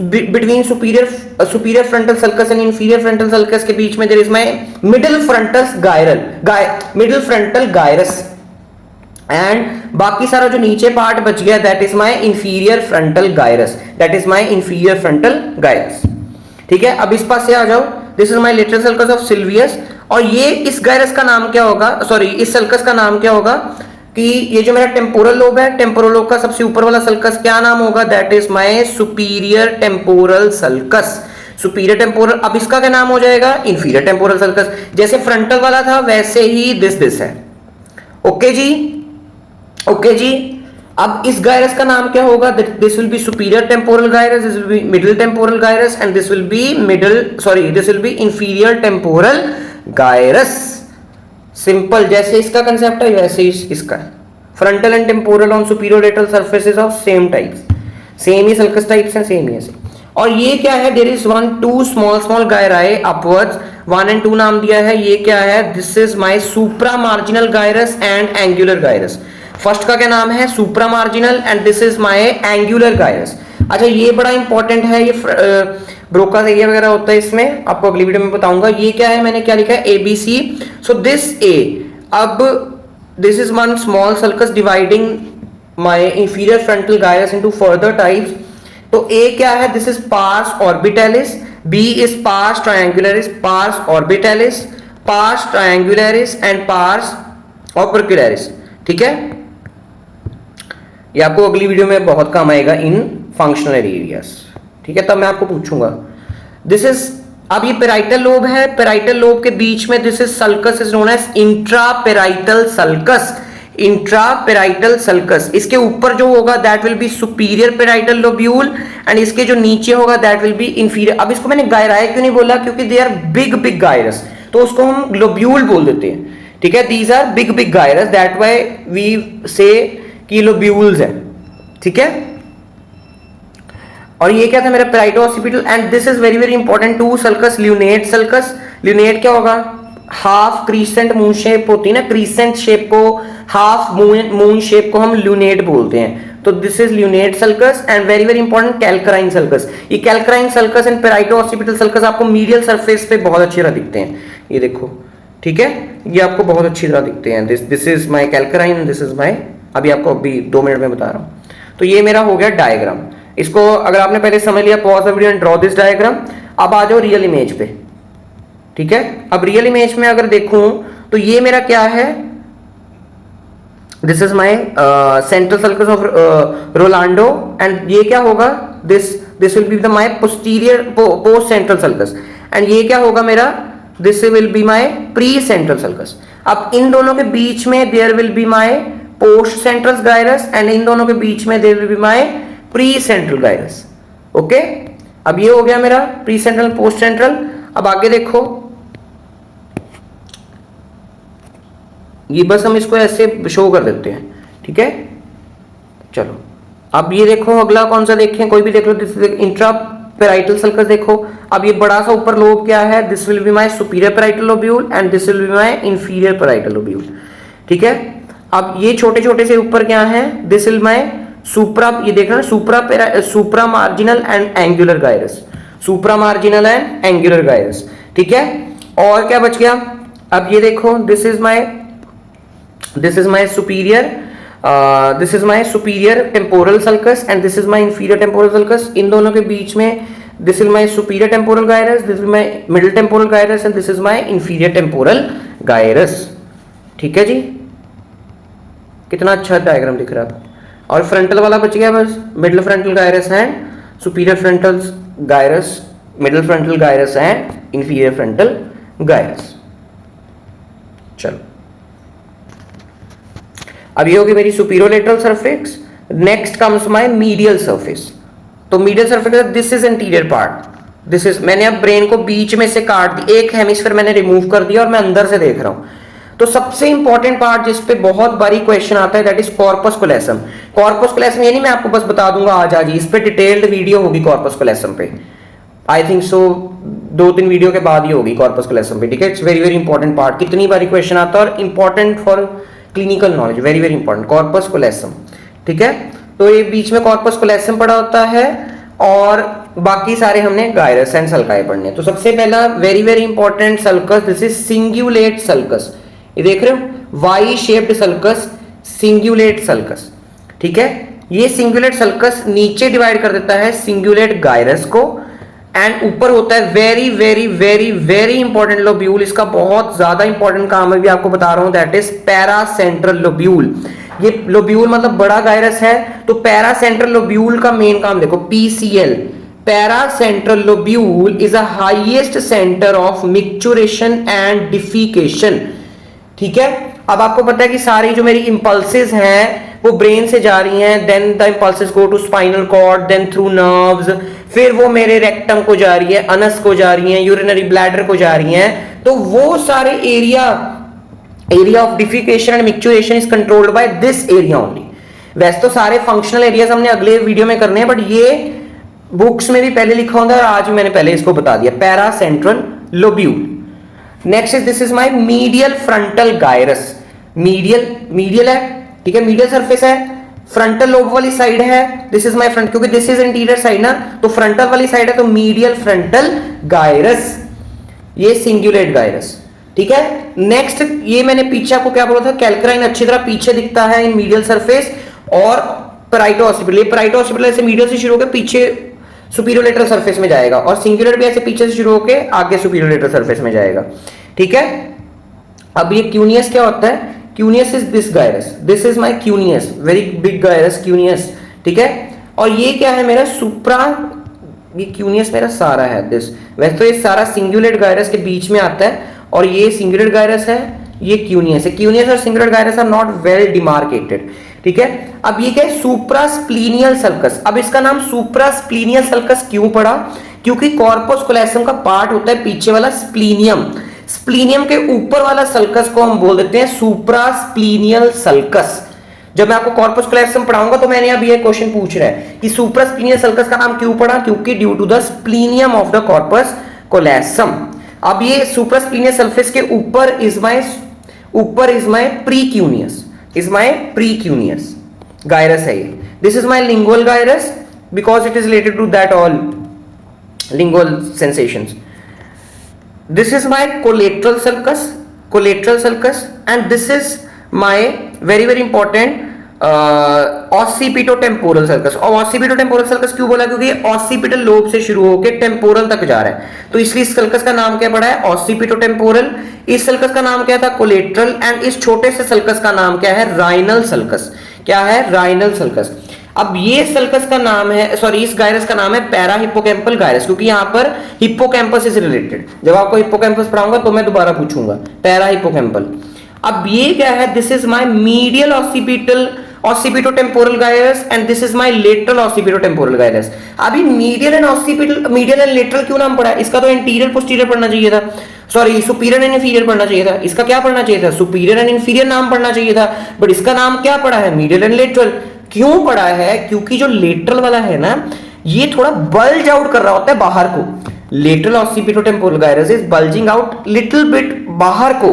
between superior frontal sulcus and inferior frontal sulcus के बीच में there is my middle frontal gyrus, and बाकी सारा जो नीचे पार्ट बच गया, that is my inferior frontal gyrus, that is my inferior frontal gyrus, ठीक है। अब इस पास से आ जाओ, this is my lateral sulcus of Silvius, और ये इस गायरस का नाम क्या होगा, सॉरी इस सर्कस का नाम क्या होगा, कि ये जो मेरा टेम्पोरल लोब है, टेम्पोरल लोब का सबसे ऊपर वाला सर्कस क्या नाम होगा, that is my superior temporal circus, superior temporal. अब इसका क्या नाम हो जाएगा, इंफीरियर टेम्पोरल सर्कस। जैसे फ्रंटल वाला था वैसे ही दिस है, ओके जी, ओके जी। अब इस गायरस का नाम क्या होगा, this will be superior temporal gyrus, this will B middle temporal gyrus, and this will B inferior temporal gyrus. Simple, जैसे इसका कंसेप्ट है वैसे ही इसका, frontal and temporal on superior lateral surfaces of same types, same ही sulcus types हैं, same ही ऐसे। और ये क्या है, there is 1-2 small gyri upwards, 1 and 2 नाम दिया है। ये क्या है, this is my supra marginal gyrus and angular gyrus. First का क्या नाम है, supra marginal, and this is my angular gyrus. अच्छा ये बड़ा इंपॉर्टेंट है, ये ब्रोकास एरिया वगैरह होता है इसमें, आपको अगली वीडियो में बताऊंगा। ये क्या है, मैंने क्या लिखा है, एबीसी। सो दिस ए, अब this is one small sulcus dividing my inferior frontal gyrus into further types. तो ए क्या है, this is pars orbitalis, B is pars triangularis, pars orbitalis, pars triangularis and pars opercularis. ठीक है, ये आपको अगली video में बहुत काम आएगा इन फंक्शनल एरियाज। ठीक है, तब मैं आपको पूछूंगा। दिस इज, अब ये पेराइटल लोब है, पेराइटल लोब के बीच में this is sulcus is known as intraparietal sulcus, intraparietal sulcus. इसके ऊपर जो होगा that will be superior parietal lobule, and इसके जो नीचे होगा दैट विल बी इंफीरियर। अब इसको मैंने गायराए क्यों नहीं बोला, क्योंकि they are big big gyrus, तो उसको हम लोब्यूल बोल देते हैं। ठीक है, these are big big gyrus, that why we say कि लोब्यूल्स है। ठीक है, और ये क्या था मेरा parieto occipital, and this is very very important two sulcus, lunate sulcus. Lunate क्या होगा, हाफ क्रीसेंट मून शेप होती है ना, क्रीसेंट शेप को, हाफ मून शेप को हम ल्यूनेट बोलते हैं। तो this is lunate sulcus, and very very important calcarine sulcus. ये calcarine sulcus and parieto occipital sulcus आपको मीडियल सरफेस पे बहुत अच्छी तरह दिखते हैं, ये देखो। ठीक है, ये आपको बहुत अच्छी तरह दिखते हैं। This is my calcarine, this is my, अभी आपको अभी 2 मिनट में बता रहा हूं। तो ये मेरा हो गया डायग्राम। इसको अगर आपने पहले समझ लिया, pause the video and draw this diagram. अब आ जाओ रियल इमेज पे। ठीक है, अब रियल इमेज में अगर देखूं तो ये मेरा क्या है, this is my central sulcus of Rolando, and ये क्या होगा, this will be the my posterior post central sulcus, and ये क्या होगा मेरा, this will be my pre central sulcus. अब इन दोनों के बीच में there will be my post central gyrus, and इन दोनों के बीच में there will be my pre central gyrus. Okay, अब ये हो गया मेरा प्री सेंट्रल पोस्ट सेंट्रल। अब आगे देखो, ये बस हम इसको ऐसे शो कर देते हैं। ठीक है, चलो अब ये देखो, अगला कौन सा देखें, कोई भी देख लो। This is intra parietal sulcus. देखो अब ये बड़ा सा ऊपर लोब क्या है, this will be my superior parietal lobule, and this will be my inferior parietal lobule. ठीक है, अब ये छोटे छोटे से ऊपर क्या है, दिस विल माय सुप्रा, ये देख रहे हैं, supra marginal and angular gyrus, supra marginal and angular gyrus. ठीक है, और क्या बच गया, अब ये देखो, this is my superior temporal sulcus, and this is my inferior temporal sulcus. इन दोनों के बीच में this is my superior temporal gyrus, this is my middle temporal gyrus, and this is my inferior temporal gyrus. ठीक है जी, कितना अच्छा diagram दिख रहा है। और फ्रंटल वाला बच गया बस, middle frontal gyrus and superior frontal gyrus, middle frontal gyrus and inferior frontal gyrus. चलो अब ये होगी मेरी superolateral surface. Next comes my medial surface. तो medial surface, this is interior part, this is, मैंने अब ब्रेन को बीच में से काट दी, एक हेमिस्फीयर मैंने रिमूव कर दिया और मैं अंदर से देख रहा हूं। तो सबसे इंपॉर्टेंट पार्ट जिस पे बहुत बारी क्वेश्चन आता है that is corpus callosum. Corpus callosum ये नहीं मैं आपको बस बता दूंगा आज इस पे डिटेल्ड वीडियो होगी कॉर्पस कोलेसम पे, आई थिंक सो 2-3 वीडियो के बाद ही होगी कॉर्पस कोलेसम पे। ठीक है, it's very very important part, कितनी बारी क्वेश्चन आता है और important for clinical knowledge, very very important corpus callosum. ठीक है, तो ये बीच में कॉर्पस कोलेसम पड़ा होता है और बाकी सारे हमने गायरस एंड सल्काई पढ़ने। तो सबसे पहला very very important sulcus, this is cingulate sulcus. ये देख रहे हो, Y shaped sulcus, cingulate sulcus. ठीक है, ये सिंगुलेट सल्कस नीचे डिवाइड कर देता है सिंगुलेट गायरस को, एंड ऊपर होता है very very very very important lobule. इसका बहुत ज्यादा इंपॉर्टेंट काम है, भी आपको बता रहा हूं, दैट इज पैरासेंट्रल लोब्यूल। ये लोब्यूल मतलब बड़ा गायरस है, तो पैरासेंट्रल लोब्यूल का मेन काम देखो, PCL, paracentral lobule is a highest centre of micturition and defecation. ठीक है, अब आपको पता है कि सारी जो मेरी इंपल्सेस हैं वो ब्रेन से जा रही हैं, then the impulses go to spinal cord, then through nerves, फिर वो मेरे रेक्टम को जा रही है, अनस को जा रही है, यूरिनरी ब्लैडर को जा रही हैं। तो वो सारे area of defecation and micturition is controlled by this area only. वैसे तो सारे फंक्शनल एरियाज हमने अगले वीडियो में करने हैं, बट ये बुक्स में भी पहले लिखा होता है और आज मैंने पहले इसको बता दिया, paracentral lobule. Next is, this is my medial frontal gyrus. Medial है, ठीक है, मीडियल सरफेस है, फ्रंटल लोब वाली साइड है, दिस इज माय फ्रंट, क्योंकि दिस इज इंटीरियर साइड ना, तो फ्रंटल वाली साइड है, तो मीडियल फ्रंटल गायरस, ये सिंगुलेट गायरस। ठीक है, नेक्स्ट ये मैंने पीछे आपको क्या बोला था, कैल्क्राइन अच्छी तरह पीछे दिखता है इन मीडियल सरफेस, और पैराइटो ऑसिपिटल, ये पैराइटो ऑसिपिटल ऐसे मीडियल से शुरू होकर पीछे सुपीरियर लेटरल सरफेस में जाएगा, और सिंगुलेट भी ऐसे पीछे से शुरू होकर आगे सुपीरियर लेटरल सरफेस में जाएगा। ठीक है, अब ये क्यूनियस क्या होता है, cuneus is this gyrus, this is my cuneus, very big gyrus cuneus. ठीक है, और ये क्या है मेरा सुप्रा, ये क्यूनियस मेरा सारा है दिस, वैसे तो ये सारा सिंगुलेट गायरस के बीच में आता है, और ये सिंगुलेट गायरस है, ये क्यूनियस है। क्यूनियस और cingulate gyrus are not well demarcated. ठीक है, अब ये क्या है, सुप्रास्प्लीनियल सल्कस। अब इसका नाम सुप्रास्प्लीनियल सल्कस क्यों पड़ा, क्योंकि कॉर्पस कोलेसम का पार्ट होता है पीछे वाला स्प्लीनियम, स्प्लीनियम के ऊपर वाला सल्कस को हम बोल देते हैं सुप्रास्प्लीनियल सल्कस। जब मैं आपको कॉर्पस कोलेसम पढ़ाऊंगा तो मैंने अब ये क्वेश्चन पूछ रहा है कि सुप्रास्प्लीनियल सल्कस का नाम क्यों पड़ा, क्योंकि due to the splenium of the corpus callosum. अब ये सुप्रास्प्लीनियल सरफेस के ऊपर is my precuneus, is my precuneus gyrus है ये। This is my lingual gyrus because it is related to that all lingual sensations. This is my collateral sulcus, and this is my very very important occipitotemporal sulcus। और occipitotemporal sulcus क्यों बोला, क्योंकि ये occipital lobe से शुरू होकर temporal तक जा रहा है, तो इसलिए इस सल्कस का नाम क्या पड़ा है, occipitotemporal। इस सल्कस का नाम क्या था, कोलेट्रल, एंड इस छोटे से सल्कस का नाम क्या है, राइनल सल्कस। क्या है, राइनल सल्कस। अब ये सल्कस का नाम है, सॉरी इस गायरस का नाम है पैरा हिप्पोकैम्पल गायरस, क्योंकि यहां पर हिप्पोकैम्पस इज रिलेटेड। जब आपको हिप्पोकैम्पस पढ़ाऊंगा तो मैं दोबारा पूछूंगा पैरा हिप्पोकैम्पल। अब ये क्या है, this is my medial occipitotemporal gyrus, and this is my lateral occipitotemporal gyrus. अभी मीडियल एंड लेटरल क्यों नाम पड़ा है, इसका तो इंटीरियर पोस्टीरियर पढ़ना चाहिए था, सॉरी सुपीरियर एंड इंफीरियर पढ़ना चाहिए था। इसका क्या पढ़ना चाहिए था, सुपीरियर एंड इंफीरियर नाम पढ़ना चाहिए था, बट इसका नाम क्या पड़ा है, मीडियल एंड लेटरल। क्यों पड़ा है, क्योंकि जो लेटरल वाला है ना, ये थोड़ा बल्ज आउट कर रहा होता है बाहर को। Lateral occipitotemporal gyrus is bulging out little bit बाहर को।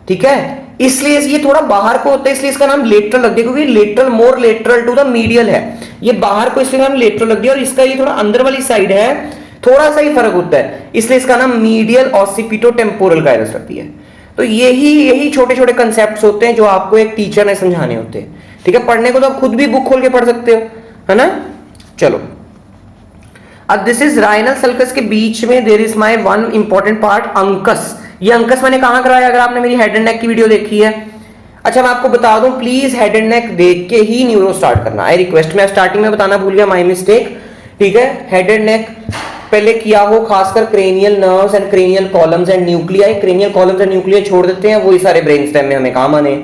ठीक है, इसलिए ये थोड़ा बाहर को होता है, इसलिए इसका नाम लेटरल रख दिया, क्योंकि lateral more lateral to the medial है, ये बाहर को इसलिए नाम लेटरल रख दिया, और इसका ये थोड़ा अंदर वाली साइड है, थोड़ा सा ही फर्क होता है, इसलिए इसका नाम मीडियल ऑसिपिटोटेम्पोरल गायरस रख दिया है। तो यही छोटे छोटे कंसेप्ट होते हैं जो आपको एक टीचर ने समझाने होते हैं। ठीक है, पढ़ने को तो आप खुद भी बुक खोल के पढ़ सकते हो, है ना। चलो, अब दिस इज राइनल सल्कस के बीच में there is my one important part, uncus. ये अंकस मैंने कहां कराया, अगर आपने मेरी हेड एंड नेक की वीडियो देखी है। अच्छा, मैं आपको बता दूं, प्लीज हेड एंड नेक देख के ही न्यूरो स्टार्ट करना, आई रिक्वेस्ट। मैं स्टार्टिंग में बताना भूल गया, माय मिस्टेक। ठीक है, हेड एंड नेक पहले किया हो, खासकर cranial nerves and cranial columns and nuclei. Cranial columns and nuclei छोड़ देते हैं, वही सारे ब्रेन स्टेम में हमें काम आने।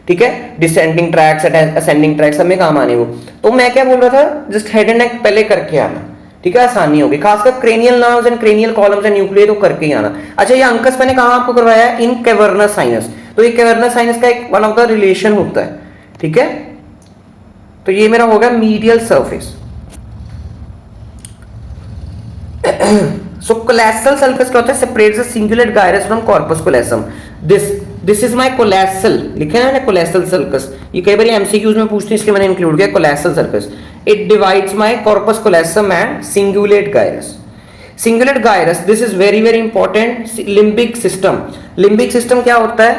ठीक है, डिसेंडिंग ट्रैक्स असेंडिंग ट्रैक्स सब में काम आने वो। तो मैं क्या बोल रहा था, जस्ट हेड एंड नेक पहले करके आना। ठीक है, आसानी होगी, खासकर cranial nerves and cranial columns and nuclei तो करके ही आना। अच्छा, ये अंकस मैंने कहां आपको करवाया है, इन कैवर्नस साइनस। तो ये कैवर्नस साइनस का एक वन ऑफ द रिलेशन होता है। ठीक है, तो ये मेरा हो गया medial surface. So collateral sulcus क्या होता है, separates the cingulate gyrus from corpus callosum। This is my collateral, लिखे ना collateral sulcus, ये कई बार MCQs में पूछते हैं, इसलिए मैंने इंक्लूड किया collateral sulcus। It divides my corpus callosum and cingulate gyrus। Cingulate gyrus, this is very very important। Limbic system, limbic system क्या होता है,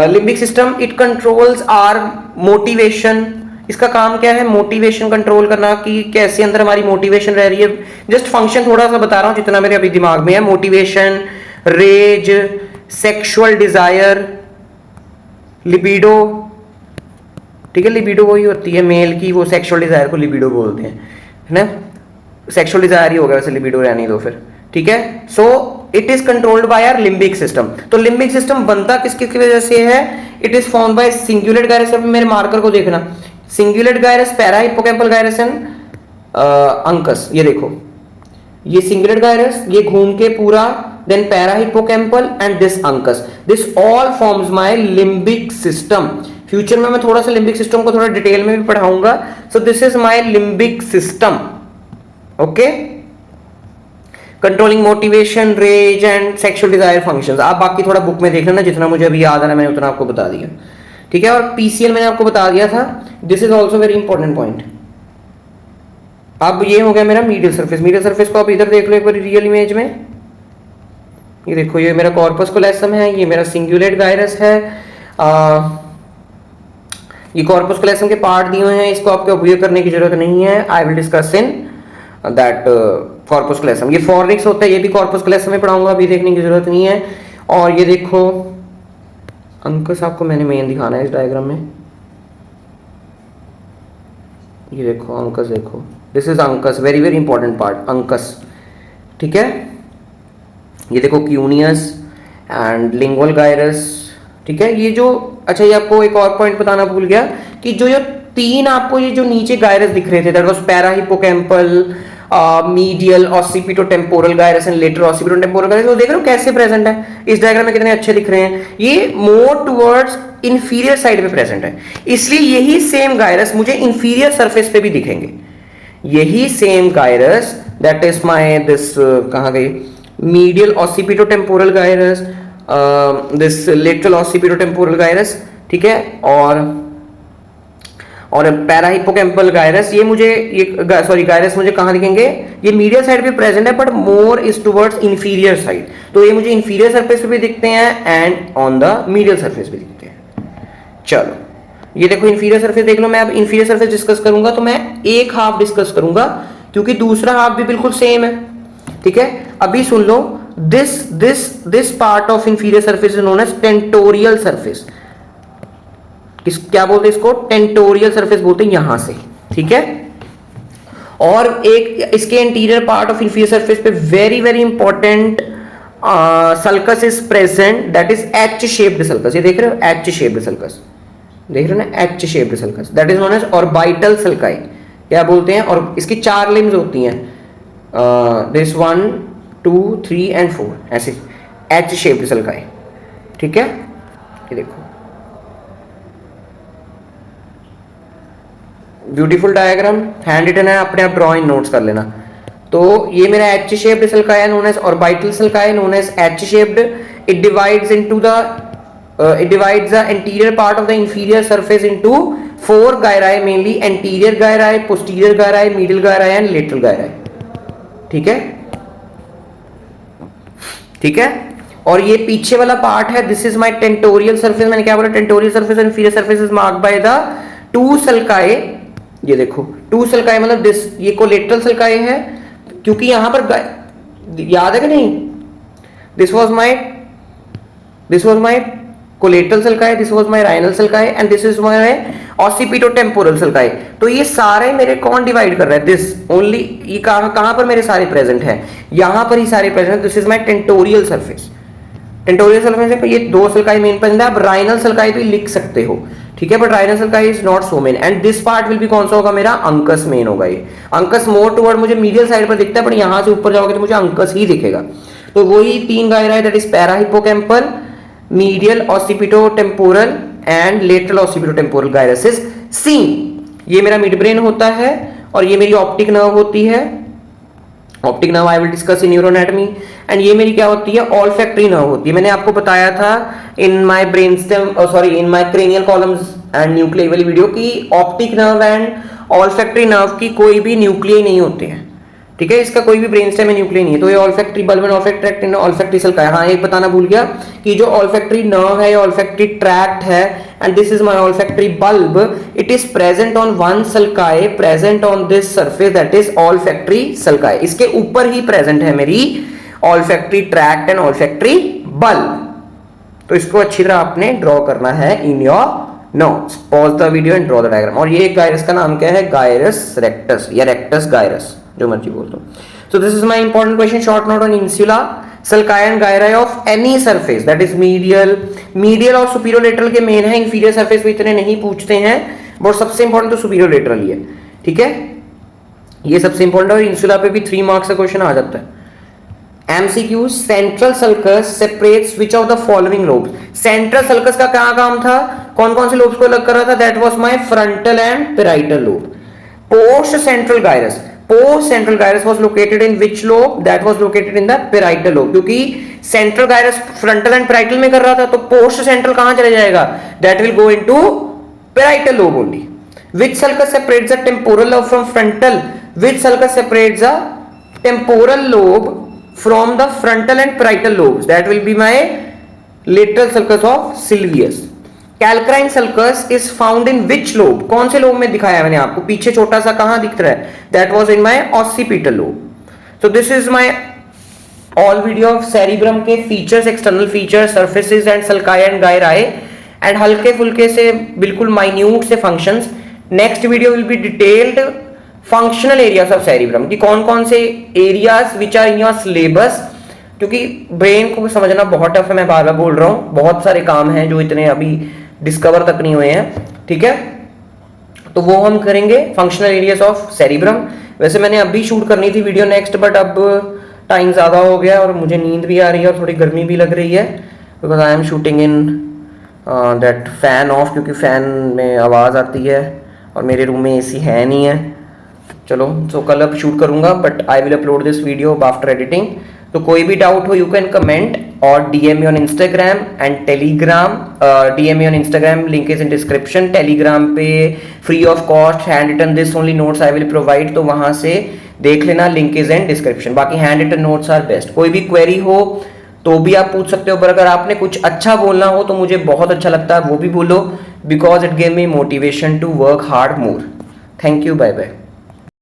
limbic system it controls our motivation। इसका काम क्या है, मोटिवेशन कंट्रोल करना, कि कैसे अंदर हमारी मोटिवेशन रह रही है। जस्ट फंक्शन थोड़ा सा बता रहा हूं जितना मेरे अभी दिमाग में है। Motivation, rage, sexual desire, libido. ठीक है, लिबिडो वही होती है मेल की, वो सेक्सुअल डिजायर को लिबिडो बोलते हैं, है ना। सेक्सुअल डिजायर ही होगा वैसे, लिबिडो रहने दो फिर। ठीक है, so it is controlled by our limbic system. तो लिम्बिक सिस्टम बनता किसकी वजह से है, it is formed by cingulate gyrus. मेरे मार्कर को देखना, cingulate gyrus, para hippocampal gyrus and uncus. ये देखो, ये सिंगुलेट गायरस, ये घूम के पूरा, then para hippocampal and this uncus, this all forms my limbic system. Future में मैं थोड़ा सा लिम्बिक सिस्टम को थोड़ा डिटेल में भी पढ़ाऊंगा। So this is my limbic system. Okay, controlling motivation, rage and sexual desire functions. आप बाकी थोड़ा बुक में देख लेना, जितना मुझे अभी याद आ रहा है मैंने उतना आपको बता दिया। ठीक है। और पीसीएल मैंने आपको बता दिया था, this is also very important point. अब ये हो गया मेरा मीडियल सरफेस। मीडियल सरफेस को आप इधर देख लो एक बार रियल इमेज में, ये देखो ये मेरा कॉर्पस कोलेसम है, ये मेरा सिंगुलेट गायरस है। ये कॉर्पस कोलेसम के पार्ट दिए हुए हैं, इसको आपको ऑब्जर्व करने की जरूरत नहीं है। I will discuss in that corpus callosum. ये फॉर्निक्स होता है, ये भी कॉर्पस कोलेसम में पढ़ाऊंगा, अभी देखने की जरूरत नहीं है। और ये देखो अंकस, आपको मैंने मेन दिखाना है इस डायग्राम में। ये देखो अंकस, देखो this is uncus, very very important part uncus, ठीक है। ये देखो क्यूनियस एंड लिंगुअल गायरस, ठीक है। ये जो, अच्छा ये आपको एक और पॉइंट बताना भूल गया कि जो तीन आपको ये जो नीचे गायरस दिख रहे थे, that was parahippocampal, medial occipitotemporal gyrus and lateral occipitotemporal gyrus, वो देख रहे हो कैसे प्रेजेंट है इस डायग्राम में, कितने अच्छे दिख रहे हैं। ये मोर टुवर्ड्स इंफीरियर साइड पे प्रेजेंट है, इसलिए यही सेम गायरस मुझे इंफीरियर सरफेस पे भी दिखेंगे। यही same gyrus, that is my this, कहां गई, medial occipitotemporal gyrus, this lateral occipitotemporal gyrus, ठीक है। और पैराहिपोकैम्पल गायरस, ये मुझे, ये सॉरी गायरस मुझे कहां दिखेंगे, ये मीडियल साइड पे प्रेजेंट है but more is towards inferior side, तो ये मुझे इंफीरियर सरफेस पे भी दिखते हैं and on the medial surface भी दिखते हैं। चलो ये देखो इंफीरियर सरफेस देख लो। मैं अब इंफीरियर सरफेस डिस्कस करूंगा तो मैं एक हाफ डिस्कस करूंगा क्योंकि दूसरा हाफ भी बिल्कुल सेम है, ठीक है। अभी सुन लो, this part of inferior surface is known as tentorial surface. क्या बोलते हैं इसको, टेंटोरियल सरफेस बोलते हैं यहां से, ठीक है। और एक इसके interior part of inferior surface पे very very important sulcus is present, that is H shaped sulcus. ये देख रहे हो एच शेप्ड सल्कस, देख रहे हो ना, H shaped sulcus, that is known as orbital sulci, क्या बोलते हैं। और इसकी 4 लिम्स होती हैं, दिस 1 2 3 एंड 4, ऐसे एच शेप्ड सल्काई, ठीक है। ये देखो ब्यूटीफुल डायग्राम, हैंड रिटन है, अपने आप ड्रॉ इन नोट्स कर लेना। तो ये मेरा एच शेप्ड सल्काई है known as orbital sulci, known as H shaped. It divides into the it divides the anterior part of the inferior surface into 4 gyri, mainly anterior gyri, posterior gyri, medial gyri and lateral gyri, ठीक है, ठीक है। और ये पीछे वाला part है, this is my tentorial surface. मैंने क्या बोला, tentorial surface and inferior surface is marked by the 2 sulci. ये देखो 2 सल्काई मतलब दिस, ये कोलेटरल सल्काई है क्योंकि यहां पर याद है कि नहीं, this was my collateral sulci, this was my rhinal sulci and this is my occipitotemporal sulci. तो ये सारे मेरे कौन डिवाइड कर रहा है, दिस ओनली, ये कहां पर मेरे सारे प्रेजेंट है, यहां पर ही सारे प्रेजेंट है। This is my tentorial surface. Tentorial surface पे ये 2 सल्काई मेन प्रेजेंट है। आप राइनल सल्काई भी लिख सकते हो, ठीक है, but rhinal sulci is not so main and this part will be कौन सा होगा, मेरा अंकस मेन होगा। ये अंकस मोर टुवर्ड मुझे मीडियल साइड पर दिखता है, बट यहां से ऊपर जाओगे तो मुझे अंकस ही दिखेगा। तो वही 3 गायरा है, that is parahippocampal, medial occipitotemporal and lateral occipitotemporal gyrus is seen. ये मेरा मिड ब्रेन होता है और ये मेरी ऑप्टिक नर्व होती है। Optic nerve I will discuss in neuroanatomy. And ये मेरी क्या होती है, ऑल्फैक्टरी नर्व होती है। मैंने आपको बताया था in my brainstem, sorry in my cranial columns and nuclei वाली वीडियो की optic nerve and olfactory nerve की कोई भी न्यूक्लियाई नहीं होते हैं, ठीक है। इसका कोई भी ब्रेनस्टेम में न्यूक्लियाई नहीं है। तो ये olfactory bulb and olfactory tract and olfactory sulci. हाँ एक बताना भूल गया कि जो ऑल्फैक्टरी नर्व है, ऑल्फैक्टरी ट्रैक्ट है and this is my olfactory bulb, it is present on 1 sulci present on this surface, that is olfactory sulci. इसके ऊपर ही प्रेजेंट है मेरी olfactory tract and olfactory bulb. तो इसको अच्छी तरह आपने ड्रॉ करना है in your notes. Pause the video and draw the diagram. और ये गायरस का नाम क्या है, गायरस रेक्टस या रेक्टस गायरस, जो मर्जी बोल दो। So this is my important question, short note on insula, sulci and gyri of any surface, that is medial और superior lateral के मेन है, inferior surface पे इतने नहीं पूछते हैं, बट सबसे इंपॉर्टेंट तो superior lateral ही है, ठीक है। ये सबसे इंपॉर्टेंट, और इंसुला पे भी 3 मार्क्स का क्वेश्चन आ जाता है। MCQ, central sulcus separates which of the following lobes। Central sulcus का क्या काम था, कौन कौन से लोब्स को अलग कर रहा था, that was my frontal and parietal lobe. Post central gyrus, post central gyrus was located in which lobe, that was located in the parietal lobe, क्योंकि central gyrus frontal and parietal में कर रहा था, तो पोस्ट सेंट्रल कहां चले जाएगा, that will go into parietal lobe only. Which sulcus separates the temporal lobe from frontal? Which sulcus separates the temporal lobe from the frontal and parietal lobes? That will be my lateral sulcus of Sylvius. Calcarine sulcus is found in which lobe? कौन से lobe में दिखाया मैंने आपको, पीछे छोटा सा कहां दिख रहा है, that was in my occipital lobe. So this is my all video of cerebrum के features, external features, surfaces and sulci and gyri, and हल्के फुल्के से बिल्कुल minute से functions. Next video will be detailed functional areas of cerebrum कि कौन कौन से areas which are in your syllabus, क्योंकि ब्रेन को समझना बहुत टफ है, मैं बार बार बोल रहा हूँ, बहुत सारे काम हैं जो इतने अभी डिस्कवर तक नहीं हुए हैं. ठीक है, तो वो हम करेंगे फंक्शनल एरियाज ऑफ सेरिब्रम. वैसे मैंने अभी शूट करनी थी वीडियो नेक्स्ट, बट अब टाइम ज़्यादा हो गया और मुझे नींद भी आ रही है और थोड़ी गर्मी भी लग रही है, because I am shooting in that fan of, क्योंकि फैन में आवाज़ आती है और मेरे रूम में एसी है नहीं है. चलो तो कल अब शूट करूंगा, but I will upload this video after editing. तो कोई भी डाउट हो यू कैन कमेंट और DM me on Instagram and Telegram. DM me on Instagram, link is in description. Telegram पे free of cost handwritten this only notes I will provide, तो वहां से देख लेना, लिंक इज इन डिस्क्रिप्शन. बाकी hand written notes are best. कोई भी query हो तो भी आप पूछ सकते हो, पर अगर आपने कुछ अच्छा बोलना हो तो मुझे बहुत अच्छा लगता है, वो भी बोलो, because it gave me motivation to work hard more. Thank you, bye bye.